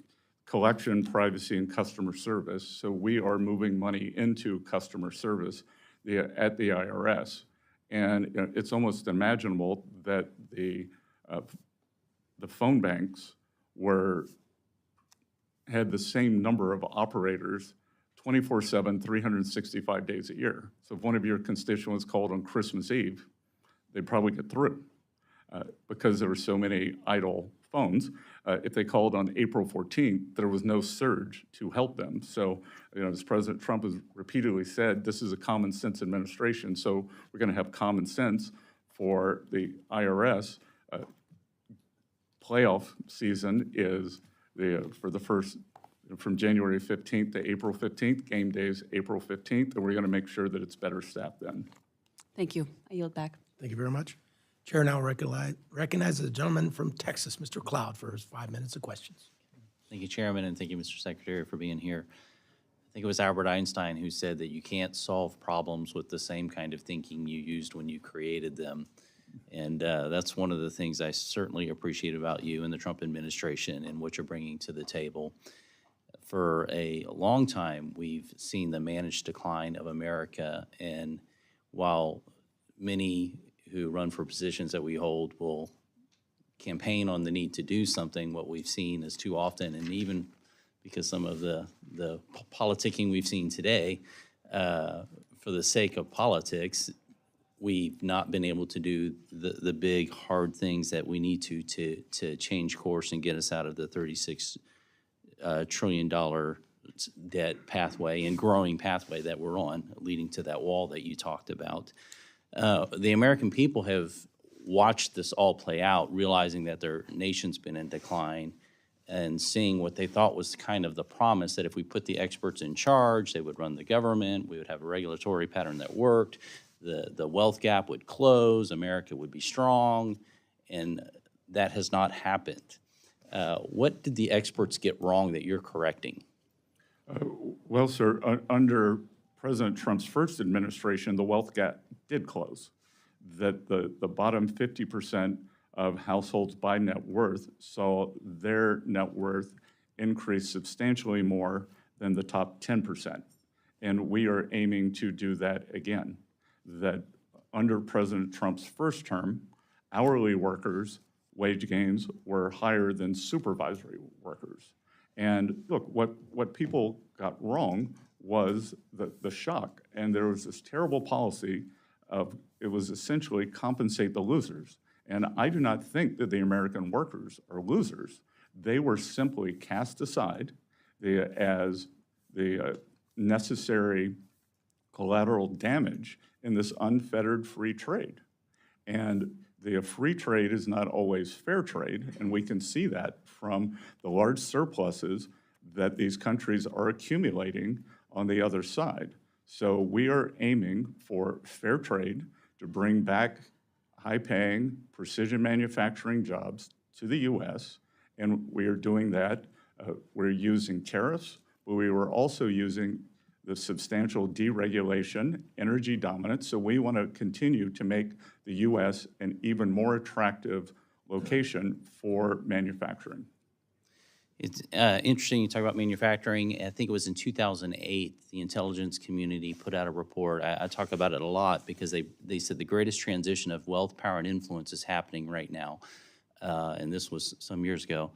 collection, privacy, and customer service. So we are moving money into customer service at the IRS. And it's almost imaginable that the phone banks had the same number of operators 24/7, 365 days a year. So if one of your constituents called on Christmas Eve, they'd probably get through because there were so many idle phones. If they called on April 14th, there was no surge to help them. So, as President Trump has repeatedly said, this is a common sense administration. So we're going to have common sense for the IRS. Playoff season is for the first, from January 15th to April 15th, game days April 15th, and we're going to make sure that it's better staffed then. Thank you. I yield back. Thank you very much. Chair now recognizes the gentleman from Texas, Mr. Cloud, for his 5 minutes of questions. Thank you, Chairman, and thank you, Mr. Secretary, for being here. I think it was Albert Einstein who said that you can't solve problems with the same kind of thinking you used when you created them. And that's one of the things I certainly appreciate about you and the Trump administration and what you're bringing to the table. For a long time, we've seen the managed decline of America, and while many who run for positions that we hold will campaign on the need to do something, what we've seen is too often, and even because some of the politicking we've seen today, for the sake of politics, we've not been able to do the big, hard things that we need to change course and get us out of the $36 trillion debt pathway and growing pathway that we're on, leading to that wall that you talked about. The American people have watched this all play out, realizing that their nation's been in decline and seeing what they thought was kind of the promise that if we put the experts in charge, they would run the government, we would have a regulatory pattern that worked, the wealth gap would close, America would be strong, and that has not happened. What did the experts get wrong that you're correcting? Well, sir, under President Trump's first administration, the wealth gap did close. That the bottom 50% of households by net worth saw their net worth increase substantially more than the top 10%. And we are aiming to do that again. That under President Trump's first term, hourly workers' wage gains were higher than supervisory workers. And look, what people got wrong was the shock. And there was this terrible policy of, it was essentially compensate the losers. And I do not think that the American workers are losers. they were simply cast aside as the necessary collateral damage in this unfettered free trade. And the free trade is not always fair trade, and we can see that from the large surpluses that these countries are accumulating on the other side. So we are aiming for fair trade to bring back high-paying precision manufacturing jobs to the U.S., and we are doing that. We're using tariffs, but we were also using the substantial deregulation, energy dominance. So we want to continue to make the U.S. an even more attractive location for manufacturing. It's interesting you talk about manufacturing. I think it was in 2008, the intelligence community put out a report. I talk about it a lot because they said the greatest transition of wealth, power, and influence is happening right now. And this was some years ago.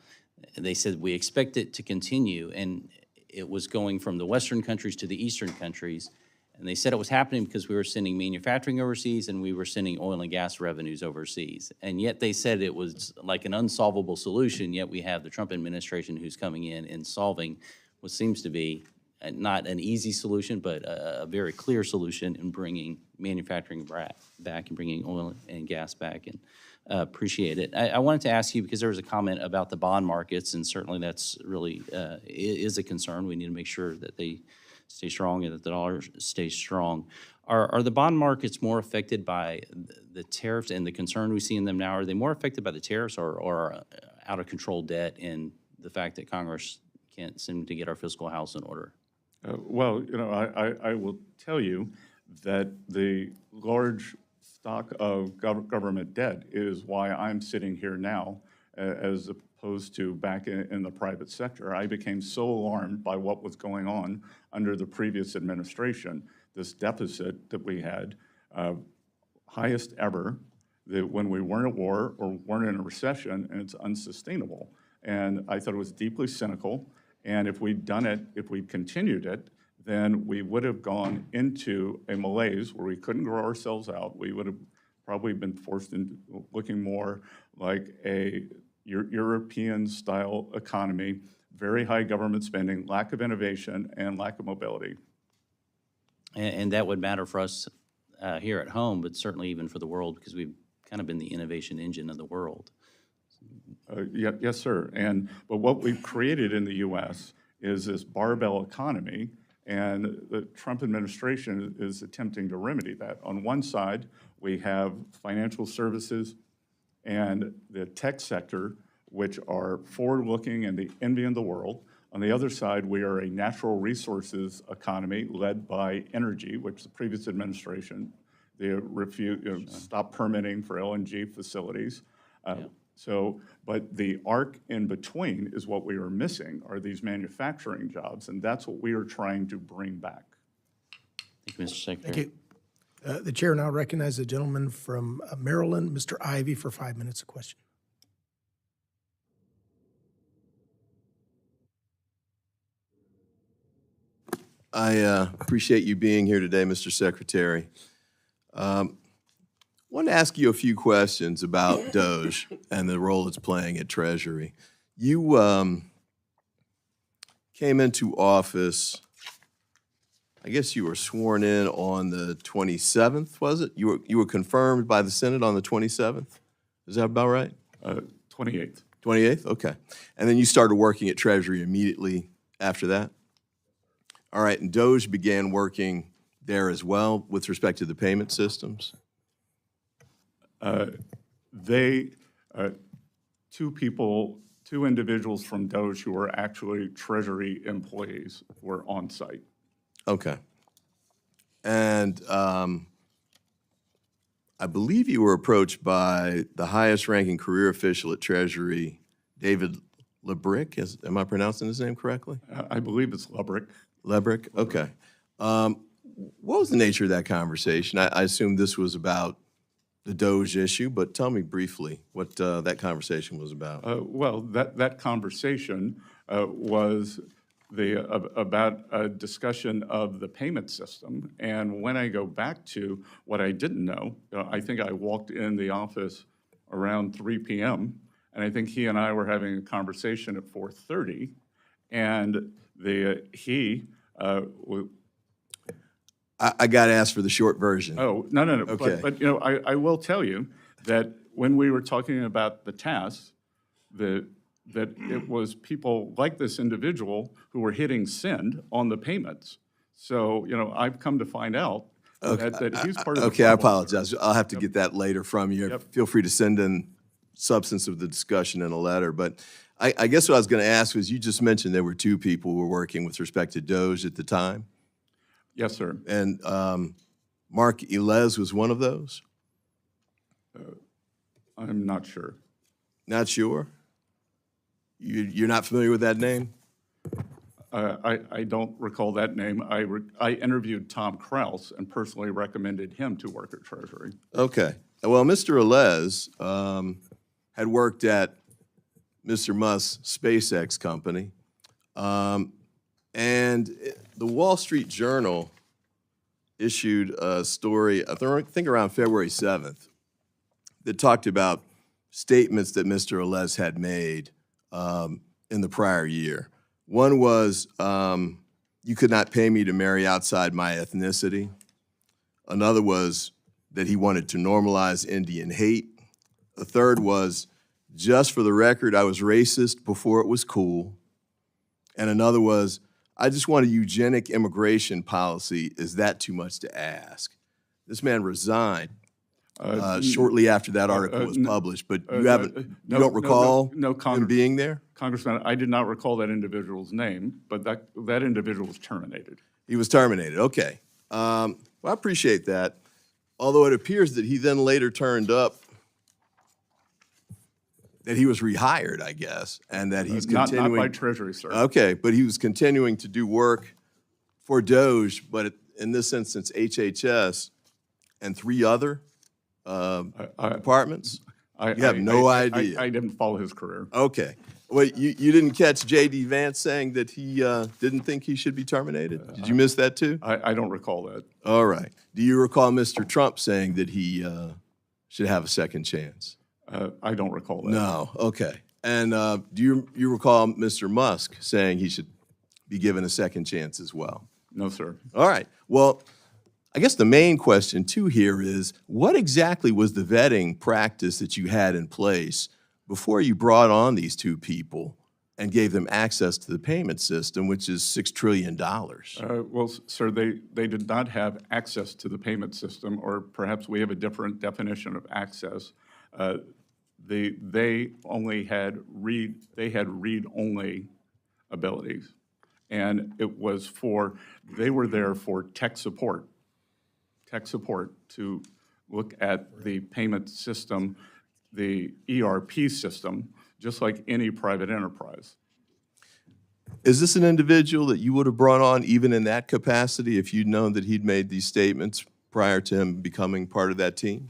They said we expect it to continue, and it was going from the Western countries to the Eastern countries. And they said it was happening because we were sending manufacturing overseas and we were sending oil and gas revenues overseas. And yet they said it was like an unsolvable solution, yet we have the Trump administration who's coming in and solving what seems to be not an easy solution, but a very clear solution in bringing manufacturing back and bringing oil and gas back. And appreciate it. I wanted to ask you, because there was a comment about the bond markets, and certainly that's really is a concern. We need to make sure that they stay strong and that the dollar stays strong. Are the bond markets more affected by the tariffs and the concern we see in them now? Are they more affected by the tariffs or out of control debt and the fact that Congress can't seem to get our fiscal house in order? Well, you know, I will tell you that the large stock of government debt is why I'm sitting here now, as opposed to back in the private sector. I became so alarmed by what was going on under the previous administration, this deficit that we had, highest ever, that when we weren't at war or weren't in a recession, and it's unsustainable. And I thought it was deeply cynical, and if we'd done it, if we'd continued it, then we would have gone into a malaise where we couldn't grow ourselves out. We would have probably been forced into looking more like a European-style economy, very high government spending, lack of innovation, and lack of mobility. And that would matter for us here at home, but certainly even for the world, because we've kind of been the innovation engine of the world. Yes, sir. But what we've created in the U.S. is this barbell economy, and the Trump administration is attempting to remedy that. On one side, we have financial services and the tech sector, which are forward-looking and the envy of the world. On the other side, we are a natural resources economy led by energy, which the previous administration, they stopped permitting for LNG facilities. But the arc in between is what we are missing, are these manufacturing jobs, and that's what we are trying to bring back. Thank you, Mr. Secretary. Thank you. The chair now recognizes the gentleman from Maryland, Mr. Ivey, for 5 minutes of question. I appreciate you being here today, Mr. Secretary. I want to ask you a few questions about DOGE and the role it's playing at Treasury. You came into office, I guess you were sworn in on the 27th, was it? You were confirmed by the Senate on the 27th? Is that about right? 28th. 28th? Okay. And then you started working at Treasury immediately after that? All right, and DOGE began working there as well with respect to the payment systems? Two individuals from DOGE who were actually Treasury employees were on site. Okay. And I believe you were approached by the highest ranking career official at Treasury, David Lebrick. Am I pronouncing his name correctly? I believe it's Lebrick. Lebrick, okay. What was the nature of that conversation? I assume this was about the DOGE issue, but tell me briefly what that conversation was about. Well, that conversation was about a discussion of the payment system. And when I go back to what I didn't know, I think I walked in the office around 3 p.m. and I think he and I were having a conversation at 4:30, and I got to ask for the short version. oh, no. Okay. But you know, I will tell you that when we were talking about the tasks, that it was people like this individual who were hitting send on the payments. So, you know, I've come to find out that he's part of the Okay, I problem, sir. apologize. I'll have to get that later from you. Yep. Feel free to send in substance of the discussion in a letter. But I guess what I was going to ask was, you just mentioned there were two people who were working with respect to DOGE at the time, Yes, sir. and Mark Elez was one of those? I'm not sure. Not sure? You're not familiar with that name? I don't recall that name. I interviewed Tom Kraus and personally recommended him to work at Treasury. Okay. Well, Mr. Elez had worked at Mr. Musk's SpaceX company. And the Wall Street Journal issued a story, I think around February 7th, that talked about statements that Mr. Elez had made in the prior year. One was, you could not pay me to marry outside my ethnicity. Another was that he wanted to normalize Indian hate. A third was, just for the record, I was racist before it was cool. And another was, I just want a eugenic immigration policy. Is that too much to ask? This man resigned shortly after that article was published, but you you don't recall him being there? Congressman, I did not recall that individual's name, but that individual was terminated. He was terminated, okay. Well, I appreciate that. Although it appears that he then later turned up that he was rehired, I guess, and that he's Not continuing. by Treasury, sir. Okay, but he was continuing to do work for DOGE, but in this instance, HHS and three other departments? You have no idea. I didn't follow his career. Okay. Well, you didn't catch J.D. Vance saying that he didn't think he should be terminated? Did you miss that too? I don't recall that. All right. Do you recall Mr. Trump saying that he should have a second chance? I don't recall that. No. Okay. And do you recall Mr. Musk saying he should be given a second chance as well? No, sir. All right. Well, I guess the main question too here is, what exactly was the vetting practice that you had in place before you brought on these two people and gave them access to the payment system, which is $6 trillion? Well, sir, they did not have access to the payment system, or perhaps we have a different definition of access. They only had read-only abilities, and they were there for tech support to look at the payment system, the ERP system, just like any private enterprise. Is this an individual that you would have brought on even in that capacity if you'd known that he'd made these statements prior to him becoming part of that team?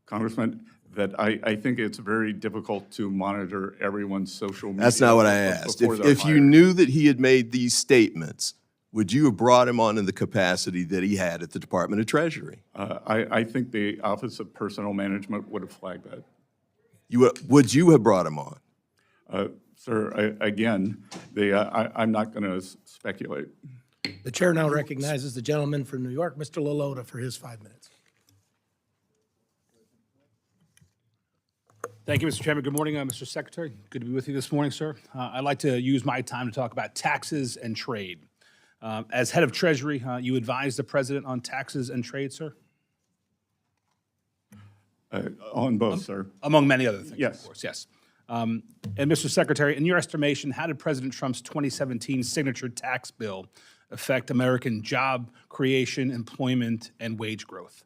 Congressman, that I think it's very difficult to monitor everyone's social media. That's not what I asked. If you knew that he had made these statements, would you have brought him on in the capacity that he had at the Department of Treasury? I think the Office of Personnel Management would have flagged that. Would you have brought him on? Sir, again, I'm not going to speculate. The chair now recognizes the gentleman from New York, Mr. Lalota, for his 5 minutes. Thank you, Mr. Chairman. Good morning, Mr. Secretary. Good to be with you this morning, sir. I'd like to use my time to talk about taxes and trade. As head of Treasury, you advise the president on taxes and trade, sir? On both, sir. Among many other things, Yes. of course, yes. And Mr. Secretary, in your estimation, how did President Trump's 2017 signature tax bill affect American job creation, employment, and wage growth?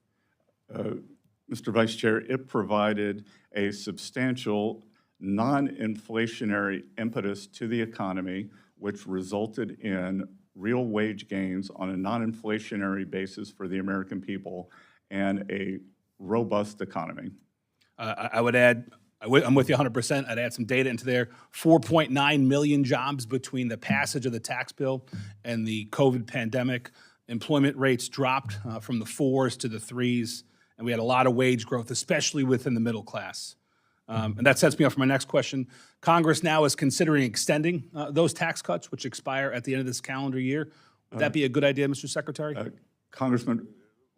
Mr. Vice Chair, it provided a substantial non-inflationary impetus to the economy, which resulted in real wage gains on a non-inflationary basis for the American people and a robust economy. I would add, I'm with you 100%. I'd add some data into there. 4.9 million jobs between the passage of the tax bill and the COVID pandemic. Employment rates dropped from the 4s to the 3s, and we had a lot of wage growth, especially within the middle class. And that sets me up for my next question. Congress now is considering extending those tax cuts, which expire at the end of this calendar year. Would that be a good idea, Mr. Secretary? Congressman,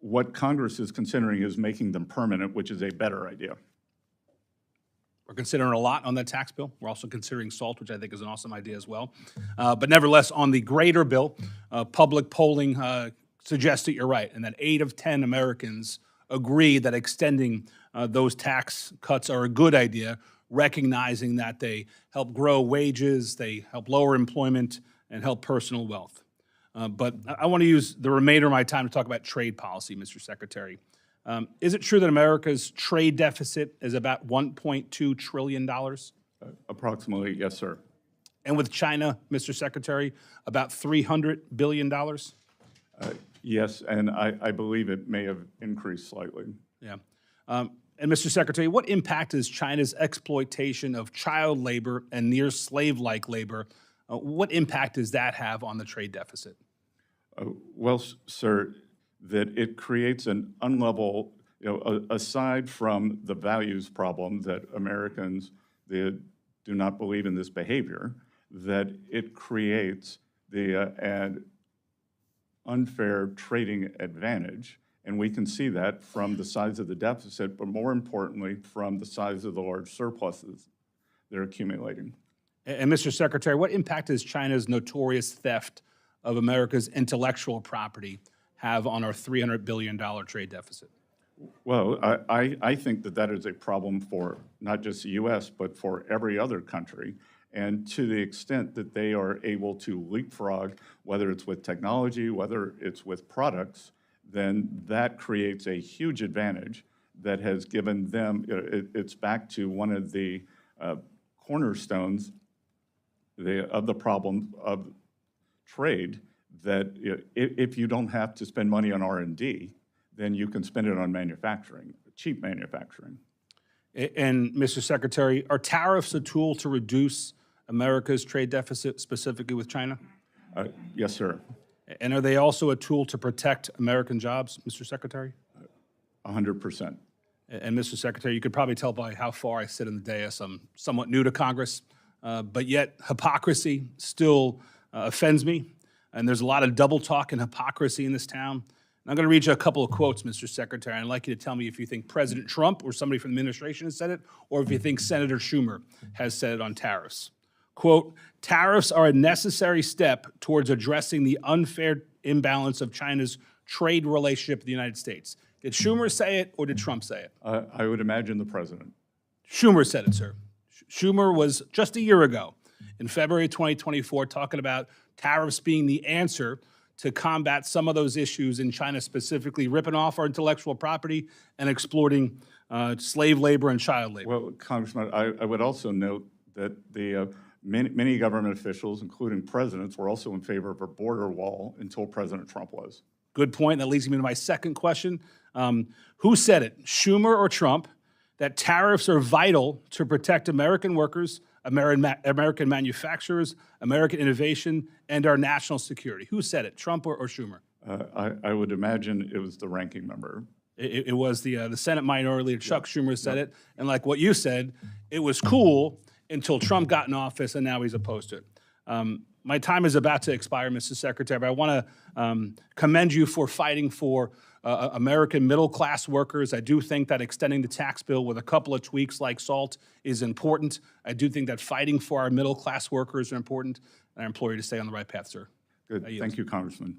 what Congress is considering is making them permanent, which is a better idea. We're considering a lot on that tax bill. We're also considering SALT, which I think is an awesome idea as well. But nevertheless, on the greater bill, public polling suggests that you're right, and that 8 of 10 Americans agree that extending those tax cuts are a good idea, recognizing that they help grow wages, they help lower employment, and help personal wealth. But I want to use the remainder of my time to talk about trade policy, Mr. Secretary. Is it true that America's trade deficit is about $1.2 trillion? Approximately, yes, sir. And with China, Mr. Secretary, about $300 billion? Yes, and I believe it may have increased slightly. Yeah. And Mr. Secretary, what impact does China's exploitation of child labor and near slave-like labor, what impact does that have on the trade deficit? Well, sir, that it creates an unlevel, aside from the values problem that Americans do not believe in this behavior, that it creates an unfair trading advantage. And we can see that from the size of the deficit, but more importantly, from the size of the large surpluses they're accumulating. And Mr. Secretary, what impact does China's notorious theft of America's intellectual property have on our $300 billion trade deficit? Well, I think that is a problem for not just the U.S., but for every other country. And to the extent that they are able to leapfrog, whether it's with technology, whether it's with products, then that creates a huge advantage that has given them, it's back to one of the cornerstones of the problem of trade, that if you don't have to spend money on R&D, then you can spend it on manufacturing, cheap manufacturing. And Mr. Secretary, are tariffs a tool to reduce America's trade deficit, specifically with China? Yes, sir. And are they also a tool to protect American jobs, Mr. Secretary? 100%. And Mr. Secretary, you could probably tell by how far I sit in the dais, I'm somewhat new to Congress, but yet hypocrisy still offends me. And there's a lot of double talk and hypocrisy in this town. And I'm going to read you a couple of quotes, Mr. Secretary. I'd like you to tell me if you think President Trump or somebody from the administration has said it, or if you think Senator Schumer has said it on tariffs. Quote, "Tariffs are a necessary step towards addressing the unfair imbalance of China's trade relationship with the United States." Did Schumer say it, or did Trump say it? I would imagine the president. Schumer said it, sir. Schumer was just a year ago, in February 2024, talking about tariffs being the answer to combat some of those issues in China, specifically ripping off our intellectual property and exploiting slave labor and child labor. Well, Congressman, I would also note that many government officials, including presidents, were also in favor of a border wall until President Trump was. Good point. That leads me to my second question. Who said it, Schumer or Trump, that tariffs are vital to protect American workers, American manufacturers, American innovation, and our national security? Who said it, Trump or Schumer? I would imagine it was the ranking member. It was the Senate Minority Leader, Chuck Schumer, said it. And like what you said, it was cool until Trump got in office, and now he's opposed to it. My time is about to expire, Mr. Secretary, but I want to commend you for fighting for American middle-class workers. I do think that extending the tax bill with a couple of tweaks like SALT is important. I do think that fighting for our middle-class workers are important, and I implore you to stay on the right path, sir. Good. Thank you, Congressman.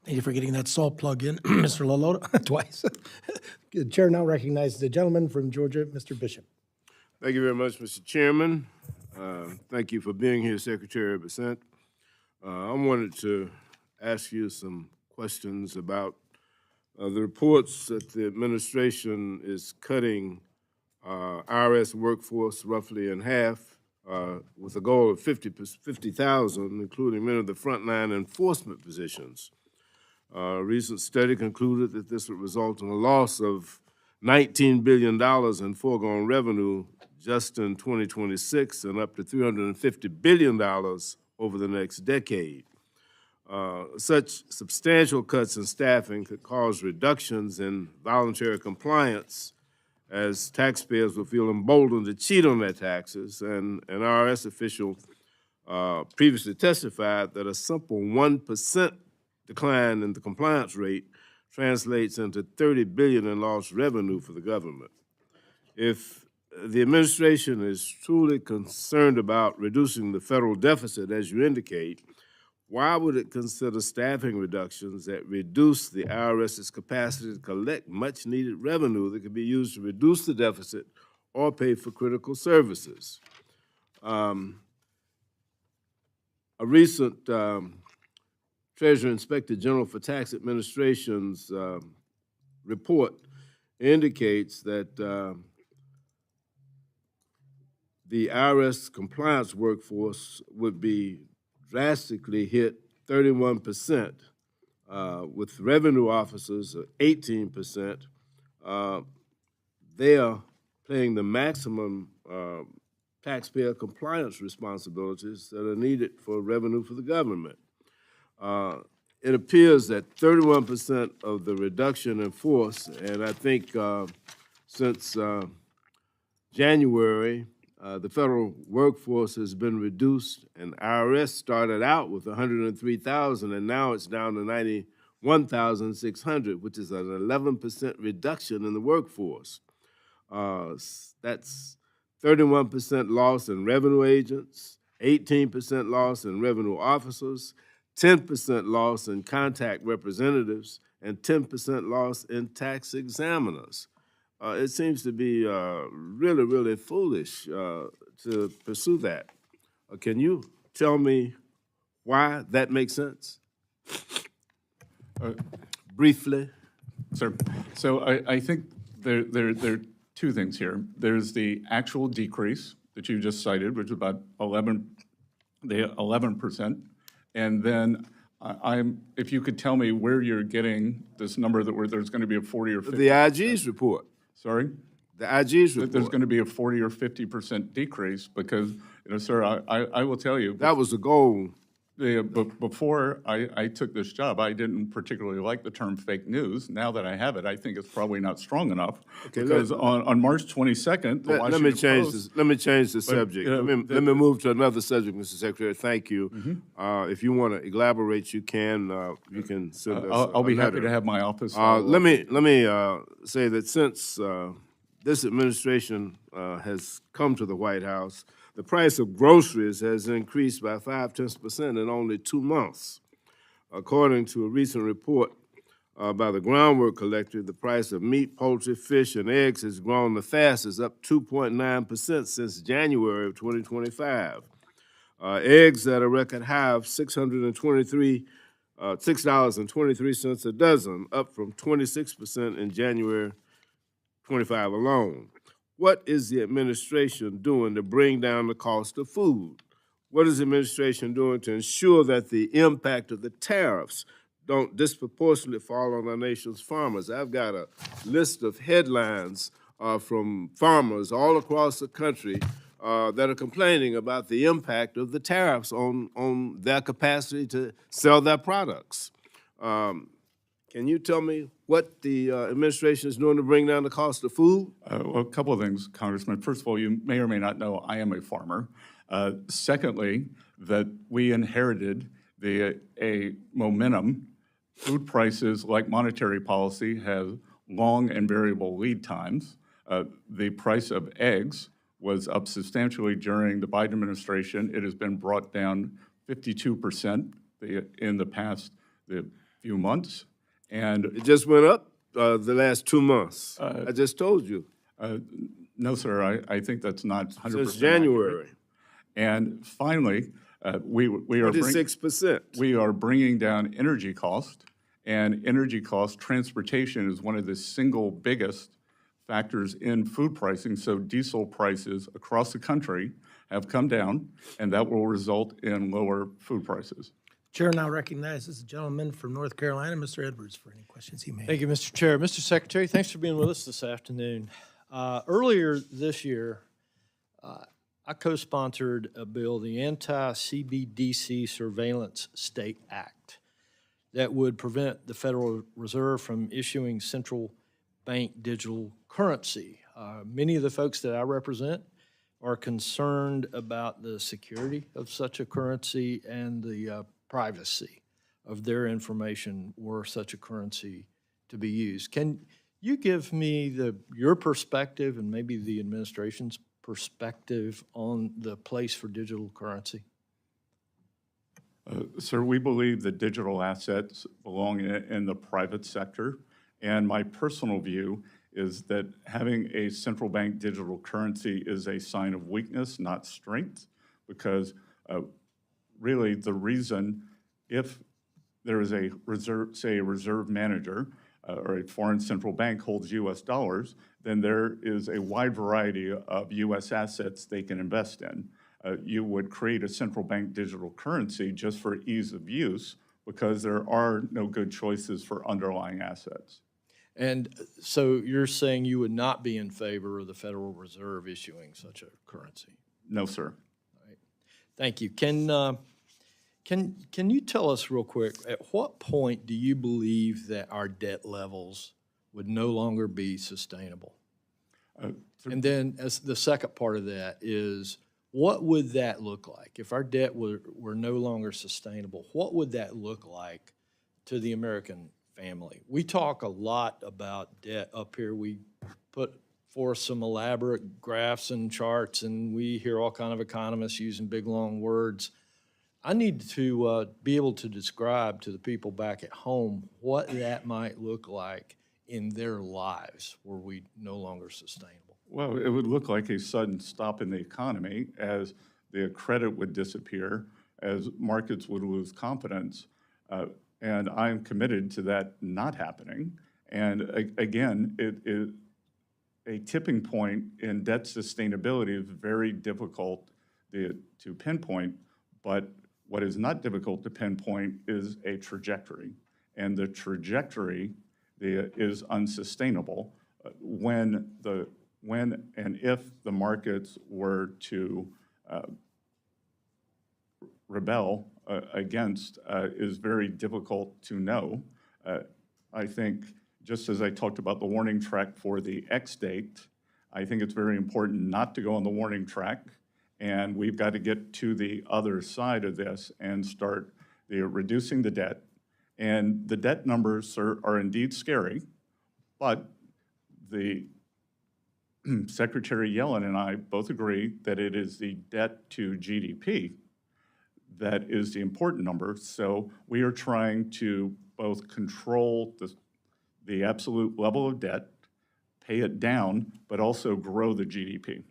Thank you for getting that SALT plug in, Mr. Lalota, twice. The chair now recognizes the gentleman from Georgia, Mr. Bishop. Thank you very much, Mr. Chairman. Thank you for being here, Secretary Bessent. I wanted to ask you some questions about the reports that the administration is cutting IRS workforce roughly in half with a goal of 50,000, including many of the frontline enforcement positions. A recent study concluded that this would result in a loss of $19 billion in foregone revenue just in 2026 and up to $350 billion over the next decade. Such substantial cuts in staffing could cause reductions in voluntary compliance as taxpayers will feel emboldened to cheat on their taxes. And an IRS official previously testified that a simple 1% decline in the compliance rate translates into $30 billion in lost revenue for the government. If the administration is truly concerned about reducing the federal deficit, as you indicate, why would it consider staffing reductions that reduce the IRS's capacity to collect much-needed revenue that could be used to reduce the deficit or pay for critical services? A recent Treasury Inspector General for Tax Administration's report indicates that the IRS compliance workforce would be drastically hit 31%, with revenue officers 18%. They are paying the maximum taxpayer compliance responsibilities that are needed for revenue for the government. It appears that 31% of the reduction in force, and I think since January, the federal workforce has been reduced, and IRS started out with 103,000, and now it's down to 91,600, which is an 11% reduction in the workforce. That's 31% loss in revenue agents, 18% loss in revenue officers, 10% loss in contact representatives, and 10% loss in tax examiners. It seems to be really, really foolish to pursue that. Can you tell me why that makes sense? Briefly. Sir, so I think there are two things here. There's the actual decrease that you just cited, which is about 11%. And then if you could tell me where you're getting this number where there's going to be a 40 or 50. The IG's report. Sorry? The IG's report. There's going to be a 40 or 50% decrease because, sir, I will tell you. That was the goal. Before I took this job, I didn't particularly like the term fake news. Now that I have it, I think it's probably not strong enough. Okay, because on March 22nd, the Washington Post. Let me change the subject. Let me move to another subject, Mr. Secretary. Thank you. If you want to elaborate, you can send us. I'll be happy to have my office. Let me say that since this administration has come to the White House, the price of groceries has increased by 0.5% in only 2 months. According to a recent report by the Groundwork Collective, the price of meat, poultry, fish, and eggs has grown the fastest, up 2.9% since January of 2025. Eggs at a record high of $6.23 a dozen, up from 26% in January 25 alone. What is the administration doing to bring down the cost of food? What is the administration doing to ensure that the impact of the tariffs don't disproportionately fall on our nation's farmers? I've got a list of headlines from farmers all across the country that are complaining about the impact of the tariffs on their capacity to sell their products. Can you tell me what the administration is doing to bring down the cost of food? Well, a couple of things, Congressman. First of all, you may or may not know I am a farmer. Secondly, that we inherited a momentum. Food prices, like monetary policy, have long and variable lead times. The price of eggs was up substantially during the Biden administration. It has been brought down 52% in the past few months. And it just went up the last 2 months. I just told you. No, sir, I think that's not 100%. Since January. Accurate. And finally, we are 26%. We are bringing down energy cost, and energy cost, transportation is one of the single biggest factors in food pricing. So diesel prices across the country have come down, and that will result in lower food prices. Chair now recognizes the gentleman from North Carolina, Mr. Edwards, for any questions he may have. Thank you, Mr. Chair. Mr. Secretary, thanks for being with us this afternoon. Earlier this year, I co-sponsored a bill, the Anti-CBDC Surveillance State Act, that would prevent the Federal Reserve from issuing central bank digital currency. Many of the folks that I represent are concerned about the security of such a currency and the privacy of their information were such a currency to be used. Can you give me your perspective and maybe the administration's perspective on the place for digital currency? Sir, we believe that digital assets belong in the private sector, and my personal view is that having a central bank digital currency is a sign of weakness, not strength, because really the reason, if there is a reserve, say a reserve manager or a foreign central bank holds US dollars, then there is a wide variety of US assets they can invest in. You would create a central bank digital currency just for ease of use because there are no good choices for underlying assets. And so you're saying you would not be in favor of the Federal Reserve issuing such a currency? No, sir. Thank you. Can you tell us real quick, at what point do you believe that our debt levels would no longer be sustainable? And then as the second part of that is, what would that look like? If our debt were no longer sustainable, what would that look like to the American family? We talk a lot about debt up here. We put forth some elaborate graphs and charts, and we hear all kind of economists using big, long words. I need to be able to describe to the people back at home what that might look like in their lives were we no longer sustainable. Well, it would look like a sudden stop in the economy as the credit would disappear, as markets would lose confidence. And I'm committed to that not happening. And again, a tipping point in debt sustainability is very difficult to pinpoint, but what is not difficult to pinpoint is a trajectory. And the trajectory is unsustainable when and if the markets were to rebel against is very difficult to know. I think, just as I talked about the warning track for the X date, I think it's very important not to go on the warning track, and we've got to get to the other side of this and start reducing the debt. And the debt numbers are indeed scary, but the Secretary Yellen and I both agree that it is the debt to GDP that is the important number. So we are trying to both control the absolute level of debt, pay it down, but also grow the GDP.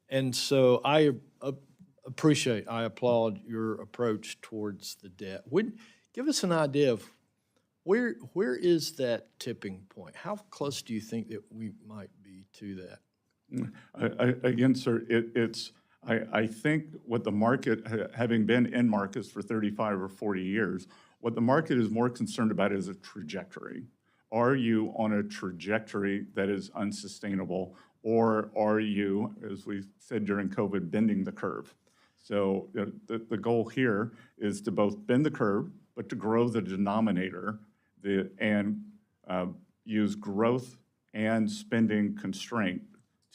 And so I applaud your approach towards the debt. Give us an idea of where is that tipping point? How close do you think that we might be to that? Again, sir, I think what the market, having been in markets for 35 or 40 years, what the market is more concerned about is a trajectory. Are you on a trajectory that is unsustainable, or are you, as we said during COVID, bending the curve? So the goal here is to both bend the curve, but to grow the denominator and use growth and spending constraint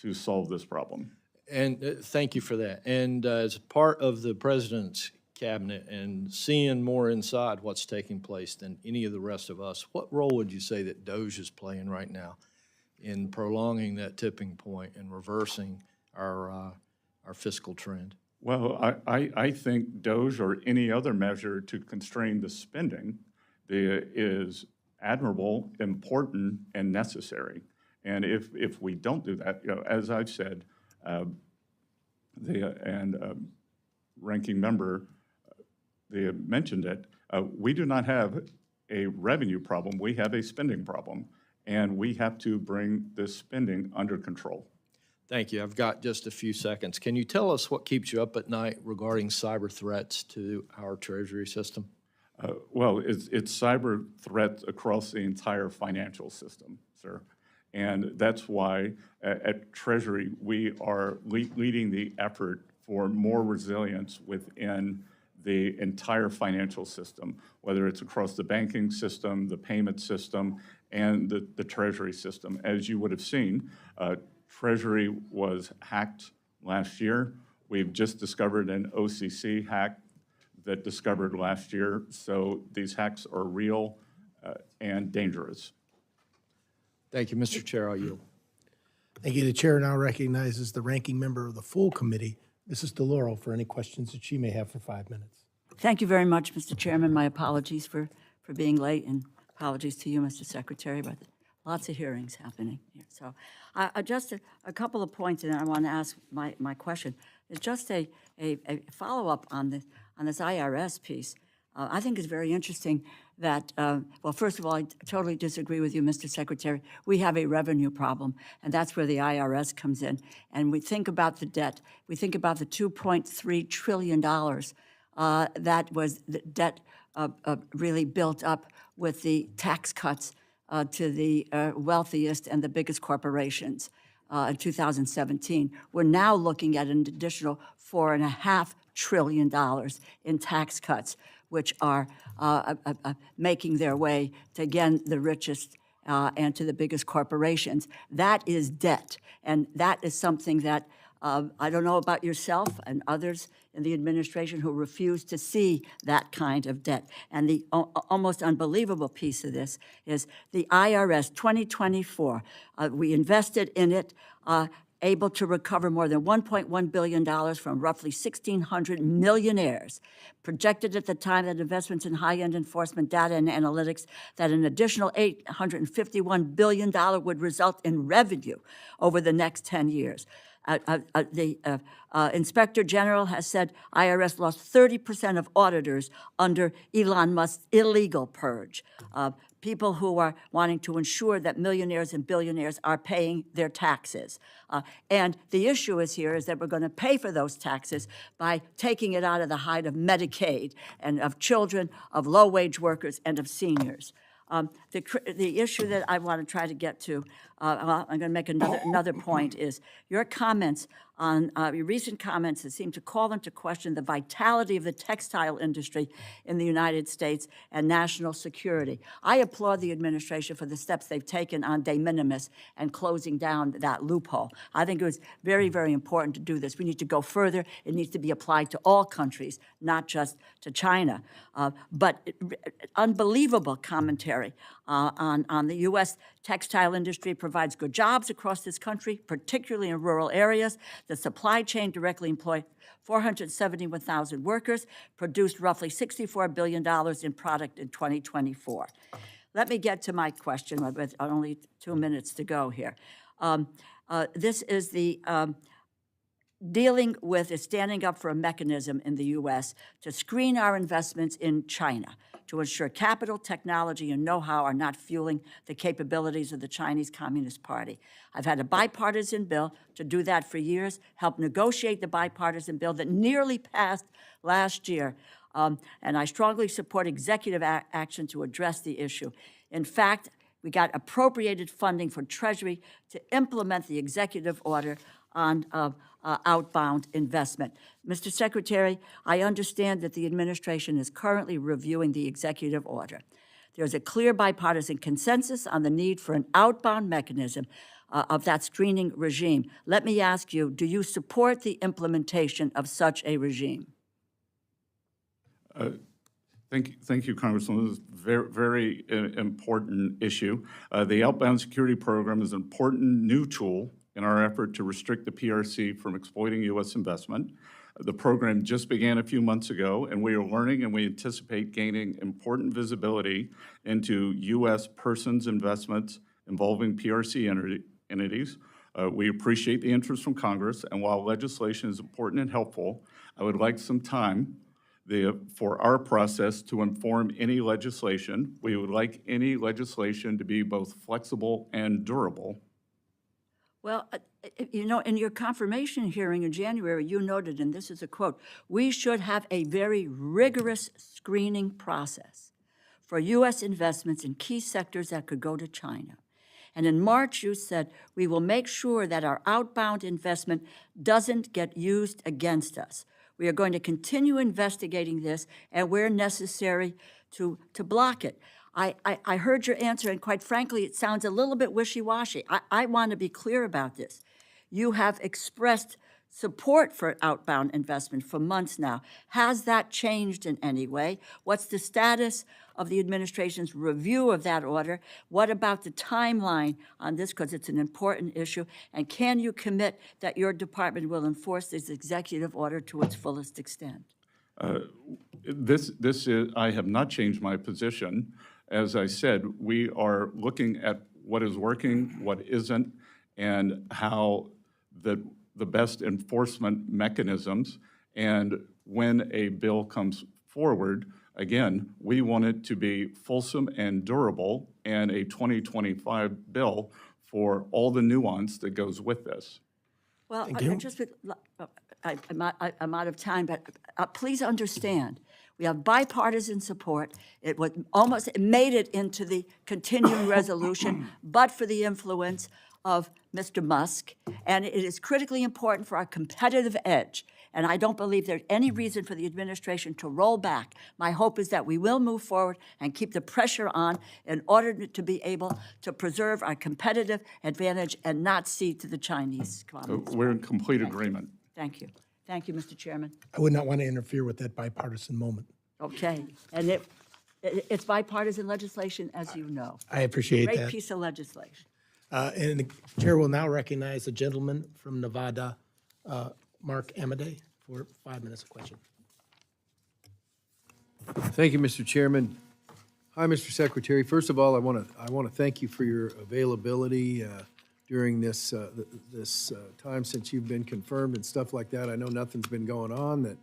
to solve this problem. And thank you for that. And as part of the president's cabinet and seeing more inside what's taking place than any of the rest of us, what role would you say that DOGE is playing right now in prolonging that tipping point and reversing our fiscal trend? Well, I think DOGE or any other measure to constrain the spending is admirable, important, and necessary. And if we don't do that, as I've said, ranking member, they mentioned it, we do not have a revenue problem, we have a spending problem, and we have to bring this spending under control. Thank you. I've got just a few seconds. Can you tell us what keeps you up at night regarding cyber threats to our Treasury system? Well, it's cyber threats across the entire financial system, sir. And that's why at Treasury, we are leading the effort for more resilience within the entire financial system, whether it's across the banking system, the payment system, and the Treasury system. As you would have seen, Treasury was hacked last year. We've just discovered an OCC hack that discovered last year. So these hacks are real and dangerous. Thank you, Mr. Chair. I'll yield. Thank you. The chair now recognizes the ranking member of the full committee, Mrs. DeLauro, for any questions that she may have for 5 minutes. Thank you very much, Mr. Chairman. My apologies for being late, and apologies to you, Mr. Secretary, but lots of hearings happening here. So just a couple of points, and I want to ask my question. It's just a follow-up on this IRS piece. I think it's very interesting that, well, first of all, I totally disagree with you, Mr. Secretary. We have a revenue problem, and that's where the IRS comes in. And we think about the debt. We think about the $2.3 trillion that was the debt really built up with the tax cuts to the wealthiest and the biggest corporations in 2017. We're now looking at an additional $4.5 trillion in tax cuts, which are making their way to, again, the richest and to the biggest corporations. That is debt, and that is something that I don't know about yourself and others in the administration who refuse to see that kind of debt. And the almost unbelievable piece of this is the IRS 2024. We invested in it, able to recover more than $1.1 billion from roughly 1,600 millionaires. Projected at the time that investments in high-end enforcement data and analytics, that an additional $851 billion would result in revenue over the next 10 years. The Inspector General has said IRS lost 30% of auditors under Elon Musk's illegal purge. People who are wanting to ensure that millionaires and billionaires are paying their taxes. And the issue is that we're going to pay for those taxes by taking it out of the hide of Medicaid and of children, of low-wage workers, and of seniors. The issue that I want to try to get to, I'm going to make another point, is your comments on your recent comments that seem to call into question the vitality of the textile industry in the United States and national security. I applaud the administration for the steps they've taken on de minimis and closing down that loophole. I think it was very, very important to do this. We need to go further. It needs to be applied to all countries, not just to China. But unbelievable commentary on the U.S. textile industry provides good jobs across this country, particularly in rural areas. The supply chain directly employed 471,000 workers, produced roughly $64 billion in product in 2024. Let me get to my question with only 2 minutes to go here. This is the dealing with is standing up for a mechanism in the U.S. to screen our investments in China, to ensure capital, technology, and know-how are not fueling the capabilities of the Chinese Communist Party. I've had a bipartisan bill to do that for years, helped negotiate the bipartisan bill that nearly passed last year, and I strongly support executive action to address the issue. In fact, we got appropriated funding for Treasury to implement the executive order on outbound investment. Mr. Secretary, I understand that the administration is currently reviewing the executive order. There's a clear bipartisan consensus on the need for an outbound mechanism of that screening regime. Let me ask you, do you support the implementation of such a regime? Thank you, Congresswoman. This is a very important issue. The outbound security program is an important new tool in our effort to restrict the PRC from exploiting U.S. investment. The program just began a few months ago, and we are learning and we anticipate gaining important visibility into U.S. persons' investments involving PRC entities. We appreciate the interest from Congress, and while legislation is important and helpful, I would like some time for our process to inform any legislation. We would like any legislation to be both flexible and durable. Well, you know, in your confirmation hearing in January, you noted, and this is a quote, "We should have a very rigorous screening process for U.S. investments in key sectors that could go to China." And in March, you said, "We will make sure that our outbound investment doesn't get used against us. We are going to continue investigating this, and where necessary, to block it. I heard your answer, and quite frankly, it sounds a little bit wishy-washy. I want to be clear about this. You have expressed support for outbound investment for months now. Has that changed in any way? What's the status of the administration's review of that order? What about the timeline on this, because it's an important issue? And can you commit that your department will enforce this executive order to its fullest extent? This is, I have not changed my position. As I said, we are looking at what is working, what isn't, and how the best enforcement mechanisms. And when a bill comes forward, again, we want it to be fulsome and durable, and a 2025 bill for all the nuance that goes with this. Well, I'm out of time, but please understand, we have bipartisan support. It made it into the continuing resolution, but for the influence of Mr. Musk, and it is critically important for our competitive edge. And I don't believe there's any reason for the administration to roll back. My hope is that we will move forward and keep the pressure on in order to be able to preserve our competitive advantage and not cede to the Chinese comments. We're in complete agreement. Thank you. Thank you, Mr. Chairman. I would not want to interfere with that bipartisan moment. Okay, and it's bipartisan legislation, as you know. I appreciate Great that. piece of legislation. And the chair will now recognize the gentleman from Nevada, Mark Amade, for 5 minutes of question. Thank you, Mr. Chairman. Hi, Mr. Secretary. First of all, I want to thank you for your availability during this time since you've been confirmed and stuff like that. I know nothing's been going on that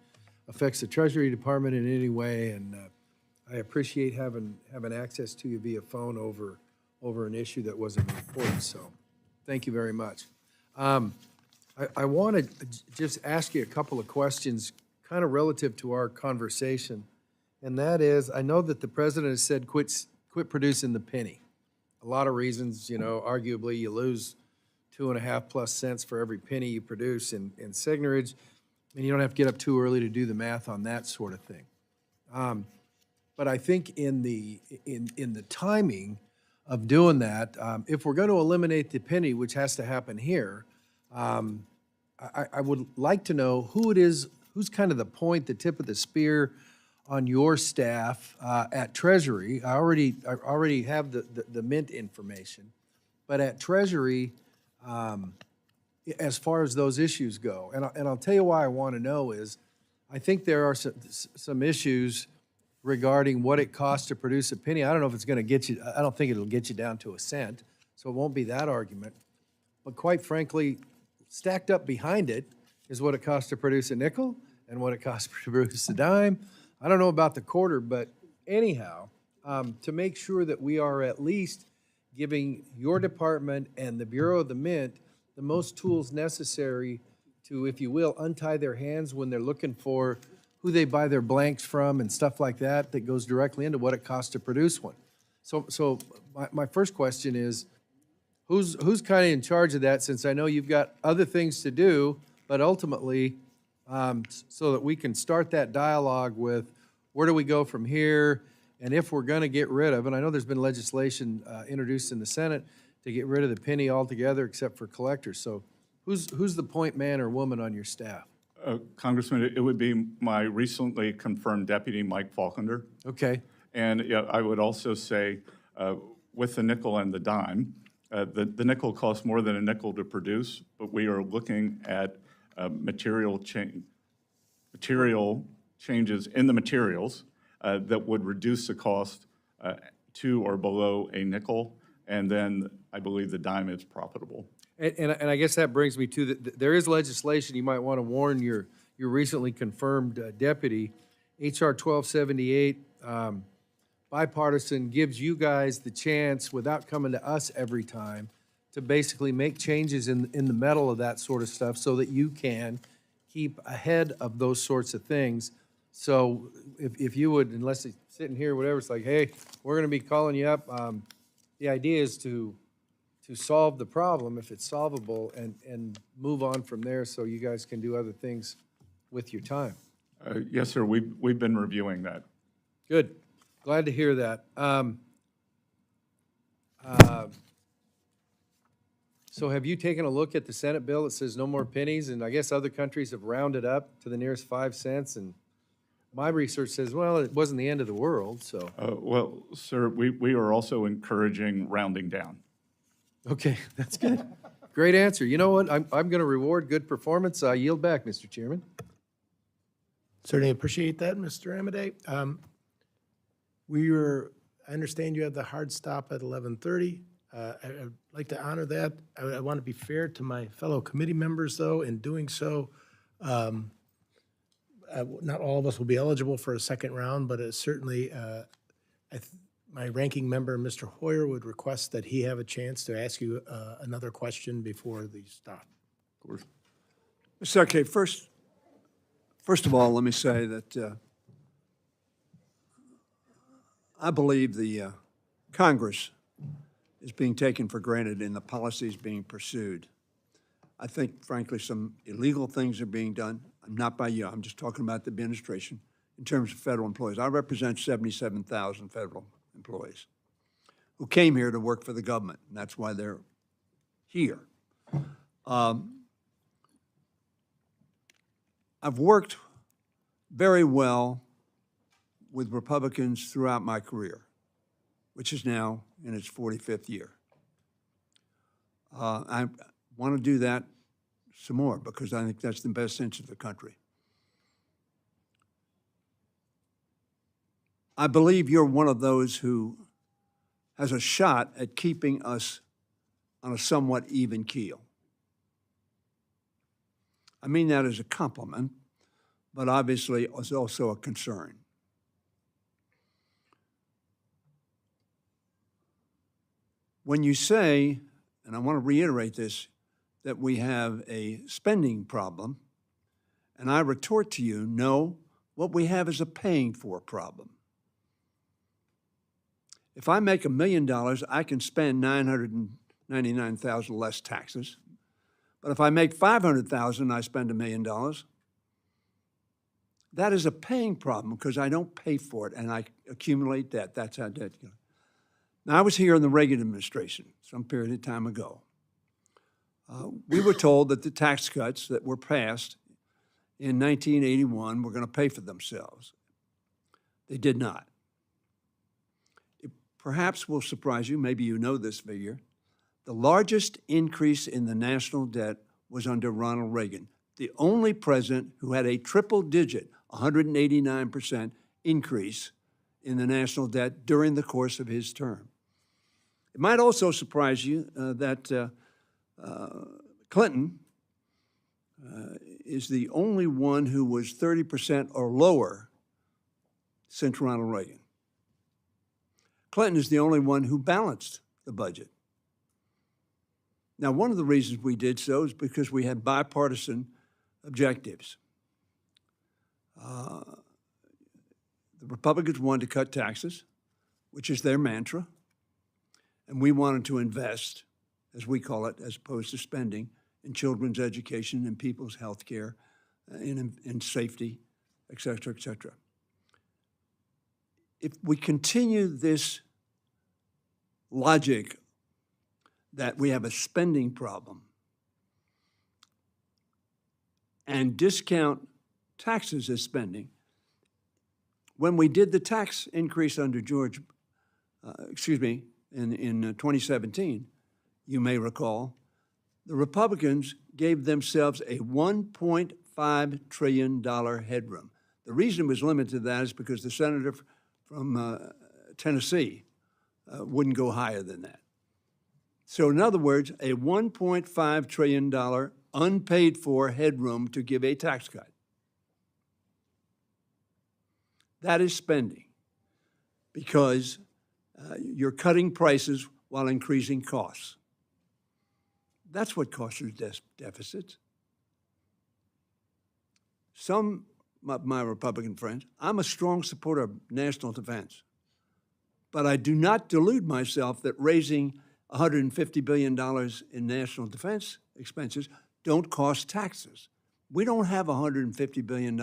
affects the Treasury Department in any way, and I appreciate having access to you via phone over an issue that wasn't important. So, thank you very much. I want to just ask you a couple of questions, kind of relative to our conversation, and that is, I know that the president has said quit producing the penny. A lot of reasons, arguably you lose 2.5+ cents for every penny you produce in signerage, and you don't have to get up too early to do the math on that sort of thing. But I think in the timing of doing that, if we're going to eliminate the penny, which has to happen here, I would like to know who it is, who's kind of the tip of the spear on your staff at Treasury. I already have the Mint information, but at Treasury, as far as those issues go, and I'll tell you why I want to know is, I think there are some issues regarding what it costs to produce a penny. I don't know if it's going to get you, I don't think it'll get you down to a cent, so it won't be that argument. But quite frankly, stacked up behind it is what it costs to produce a nickel and what it costs to produce a dime. I don't know about the quarter, but anyhow, to make sure that we are at least giving your department and the Bureau of the Mint the most tools necessary to, if you will, untie their hands when they're looking for who they buy their blanks from and stuff like that, that goes directly into what it costs to produce one. So my first question is, who's kind of in charge of that, since I know you've got other things to do, but ultimately, so that we can start that dialogue with where do we go from here, and if we're going to get rid of, and I know there's been legislation introduced in the Senate to get rid of the penny altogether except for collectors. So who's the point man or woman on your staff? Congressman, it would be my recently confirmed deputy, Mike Faulkner. Okay. And I would also say, with the nickel and the dime, the nickel costs more than a nickel to produce, but we are looking at material changes in the materials that would reduce the cost to or below a nickel, and then I believe the dime is profitable. And I guess that brings me to there is legislation you might want to warn your recently confirmed deputy. H.R. 1278, bipartisan, gives you guys the chance, without coming to us every time, to basically make changes in the metal of that sort of stuff so that you can keep ahead of those sorts of things. So if you would, unless it's sitting here, whatever, it's like, hey, we're going to be calling you up. The idea is to solve the problem, if it's solvable, and move on from there so you guys can do other things with your time. Yes, sir, we've been reviewing that. Good. Glad to hear that. So have you taken a look at the Senate bill that says no more pennies? And I guess other countries have rounded up to the nearest 5 cents. And my research says, well, it wasn't the end of the world, so. Well, sir, we are also encouraging rounding down. Okay, that's good. Great answer. You know what? I'm going to reward good performance. I yield back, Mr. Chairman. Certainly appreciate that, Mr. Amade. I understand you have the hard stop at 11:30. I'd like to honor that. I want to be fair to my fellow committee members, though, in doing so. Not all of us will be eligible for a second round, but certainly my ranking member, Mr. Hoyer, would request that he have a chance to ask you another question before the stop. Of course. Mr. Secretary, first of all, let me say that I believe the Congress is being taken for granted in the policies being pursued. I think, frankly, some illegal things are being done, not by you, I'm just talking about the administration, in terms of federal employees. I represent 77,000 federal employees who came here to work for the government, and that's why they're here. I've worked very well with Republicans throughout my career, which is now in its 45th year. I want to do that some more because I think that's the best interest of the country. I believe you're one of those who has a shot at keeping us on a somewhat even keel. I mean that as a compliment, but obviously it's also a concern. When you say, and I want to reiterate this, that we have a spending problem, and I retort to you, no, what we have is a paying for problem. If I make $1 million, I can spend $999,000 less taxes. But if I make $500,000, I spend $1 million. That is a paying problem because I don't pay for it and I accumulate debt. That's how debt goes. Now, I was here in the Reagan administration some period of time ago. We were told that the tax cuts that were passed in 1981 were going to pay for themselves. They did not. It perhaps will surprise you, maybe you know this figure. The largest increase in the national debt was under Ronald Reagan, the only president who had a triple-digit, 189% increase in the national debt during the course of his term. It might also surprise you that Clinton is the only one who was 30% or lower since Ronald Reagan. Clinton is the only one who balanced the budget. Now, one of the reasons we did so is because we had bipartisan objectives. The Republicans wanted to cut taxes, which is their mantra, and we wanted to invest, as we call it, as opposed to spending, in children's education, in people's health care, in safety, et cetera, et cetera. If we continue this logic that we have a spending problem and discount taxes as spending, when we did the tax increase under in 2017, you may recall, the Republicans gave themselves a $1.5 trillion headroom. The reason it was limited to that is because the senator from Tennessee wouldn't go higher than that. So in other words, a $1.5 trillion unpaid for headroom to give a tax cut. That is spending because you're cutting prices while increasing costs. That's what causes deficits. Some of my Republican friends, I'm a strong supporter of national defense, but I do not delude myself that raising $150 billion in national defense expenses don't cost taxes. We don't have $150 billion.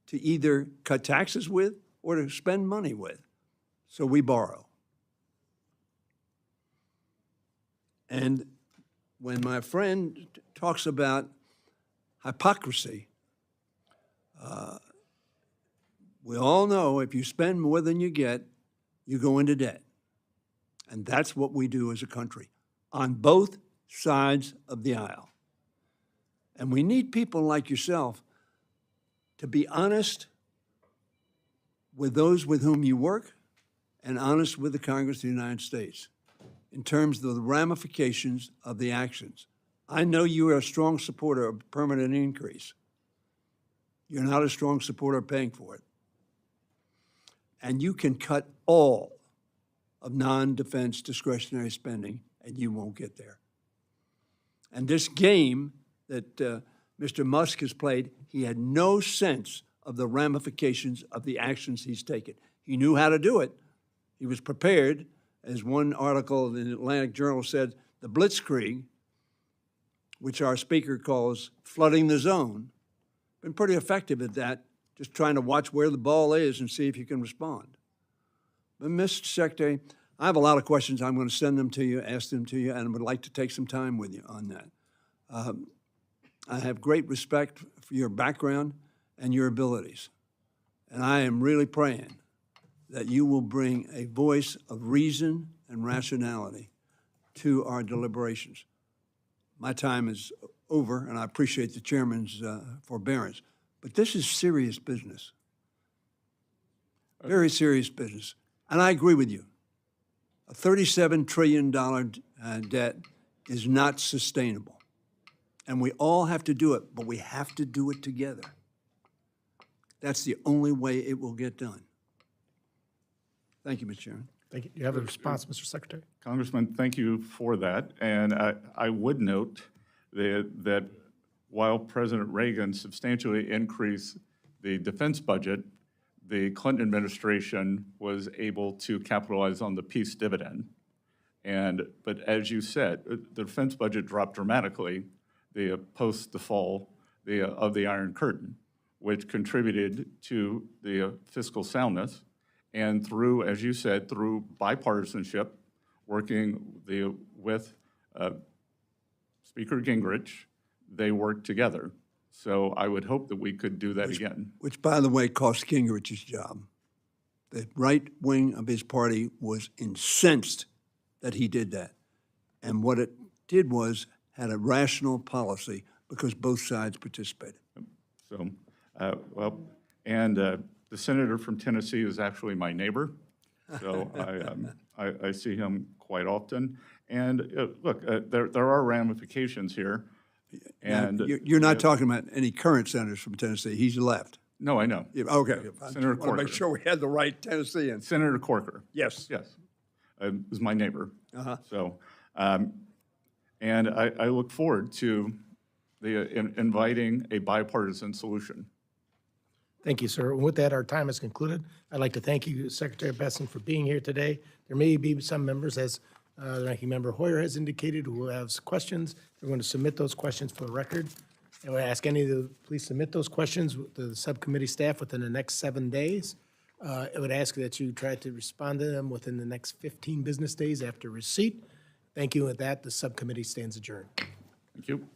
to either cut taxes with or to spend money with. So we borrow. And when my friend talks about hypocrisy, we all know if you spend more than you get, you go into debt. And that's what we do as a country on both sides of the aisle. And we need people like yourself to be honest with those with whom you work and honest with the Congress of the United States in terms of the ramifications of the actions. I know you are a strong supporter of permanent increase. You're not a strong supporter of paying for it. And you can cut all of non-defense discretionary spending, and you won't get there. And this game that Mr. Musk has played, he had no sense of the ramifications of the actions he's taken. He knew how to do it. He was prepared. As one article in the Atlantic Journal said, the blitzkrieg, which our speaker calls flooding the zone, been pretty effective at that, just trying to watch where the ball is and see if you can respond. But, Mr. Secretary, I have a lot of questions. I'm going to send them to you, ask them to you, and would like to take some time with you on that. I have great respect for your background and your abilities. And I am really praying that you will bring a voice of reason and rationality to our deliberations. My time is over, and I appreciate the chairman's forbearance. But this is serious business. Very serious business. And I agree with you. A $37 trillion debt is not sustainable. And we all have to do it, but we have to do it together. That's the only way it will get done. Thank you, Mr. Chairman. Thank you. You have a response, Mr. Secretary? Congressman, thank you for that. And I would note that while President Reagan substantially increased the defense budget, the Clinton administration was able to capitalize on the peace dividend. But as you said, the defense budget dropped dramatically post the fall of the Iron Curtain, which contributed to the fiscal soundness. And through, as you said, through bipartisanship, working with Speaker Gingrich, they worked together. So I would hope that we could do that again. Which, by the way, cost Gingrich's job. The right wing of his party was incensed that he did that. And what it did was had a rational policy because both sides participated. So, the senator from Tennessee is actually my neighbor. So I see him quite often. And look, there are ramifications here. And you're not talking about any current senators from Tennessee. He's left. No, I know. Yeah, okay. Senator I want to make Corker. sure we had the right Tennessean. Senator Corker. Yes. Yes, is my neighbor. Uh-huh. So, and I look forward to inviting a bipartisan solution. Thank you, sir. And with that, our time is concluded. I'd like to thank you, Secretary Bessent, for being here today. There may be some members, as the Ranking Member Hoyer has indicated, who have questions. They're going to submit those questions for the record. And we ask any of the, please submit those questions to the subcommittee staff within the next 7 days. I would ask that you try to respond to them within the next 15 business days after receipt. Thank you. With that, the subcommittee stands adjourned. Thank you.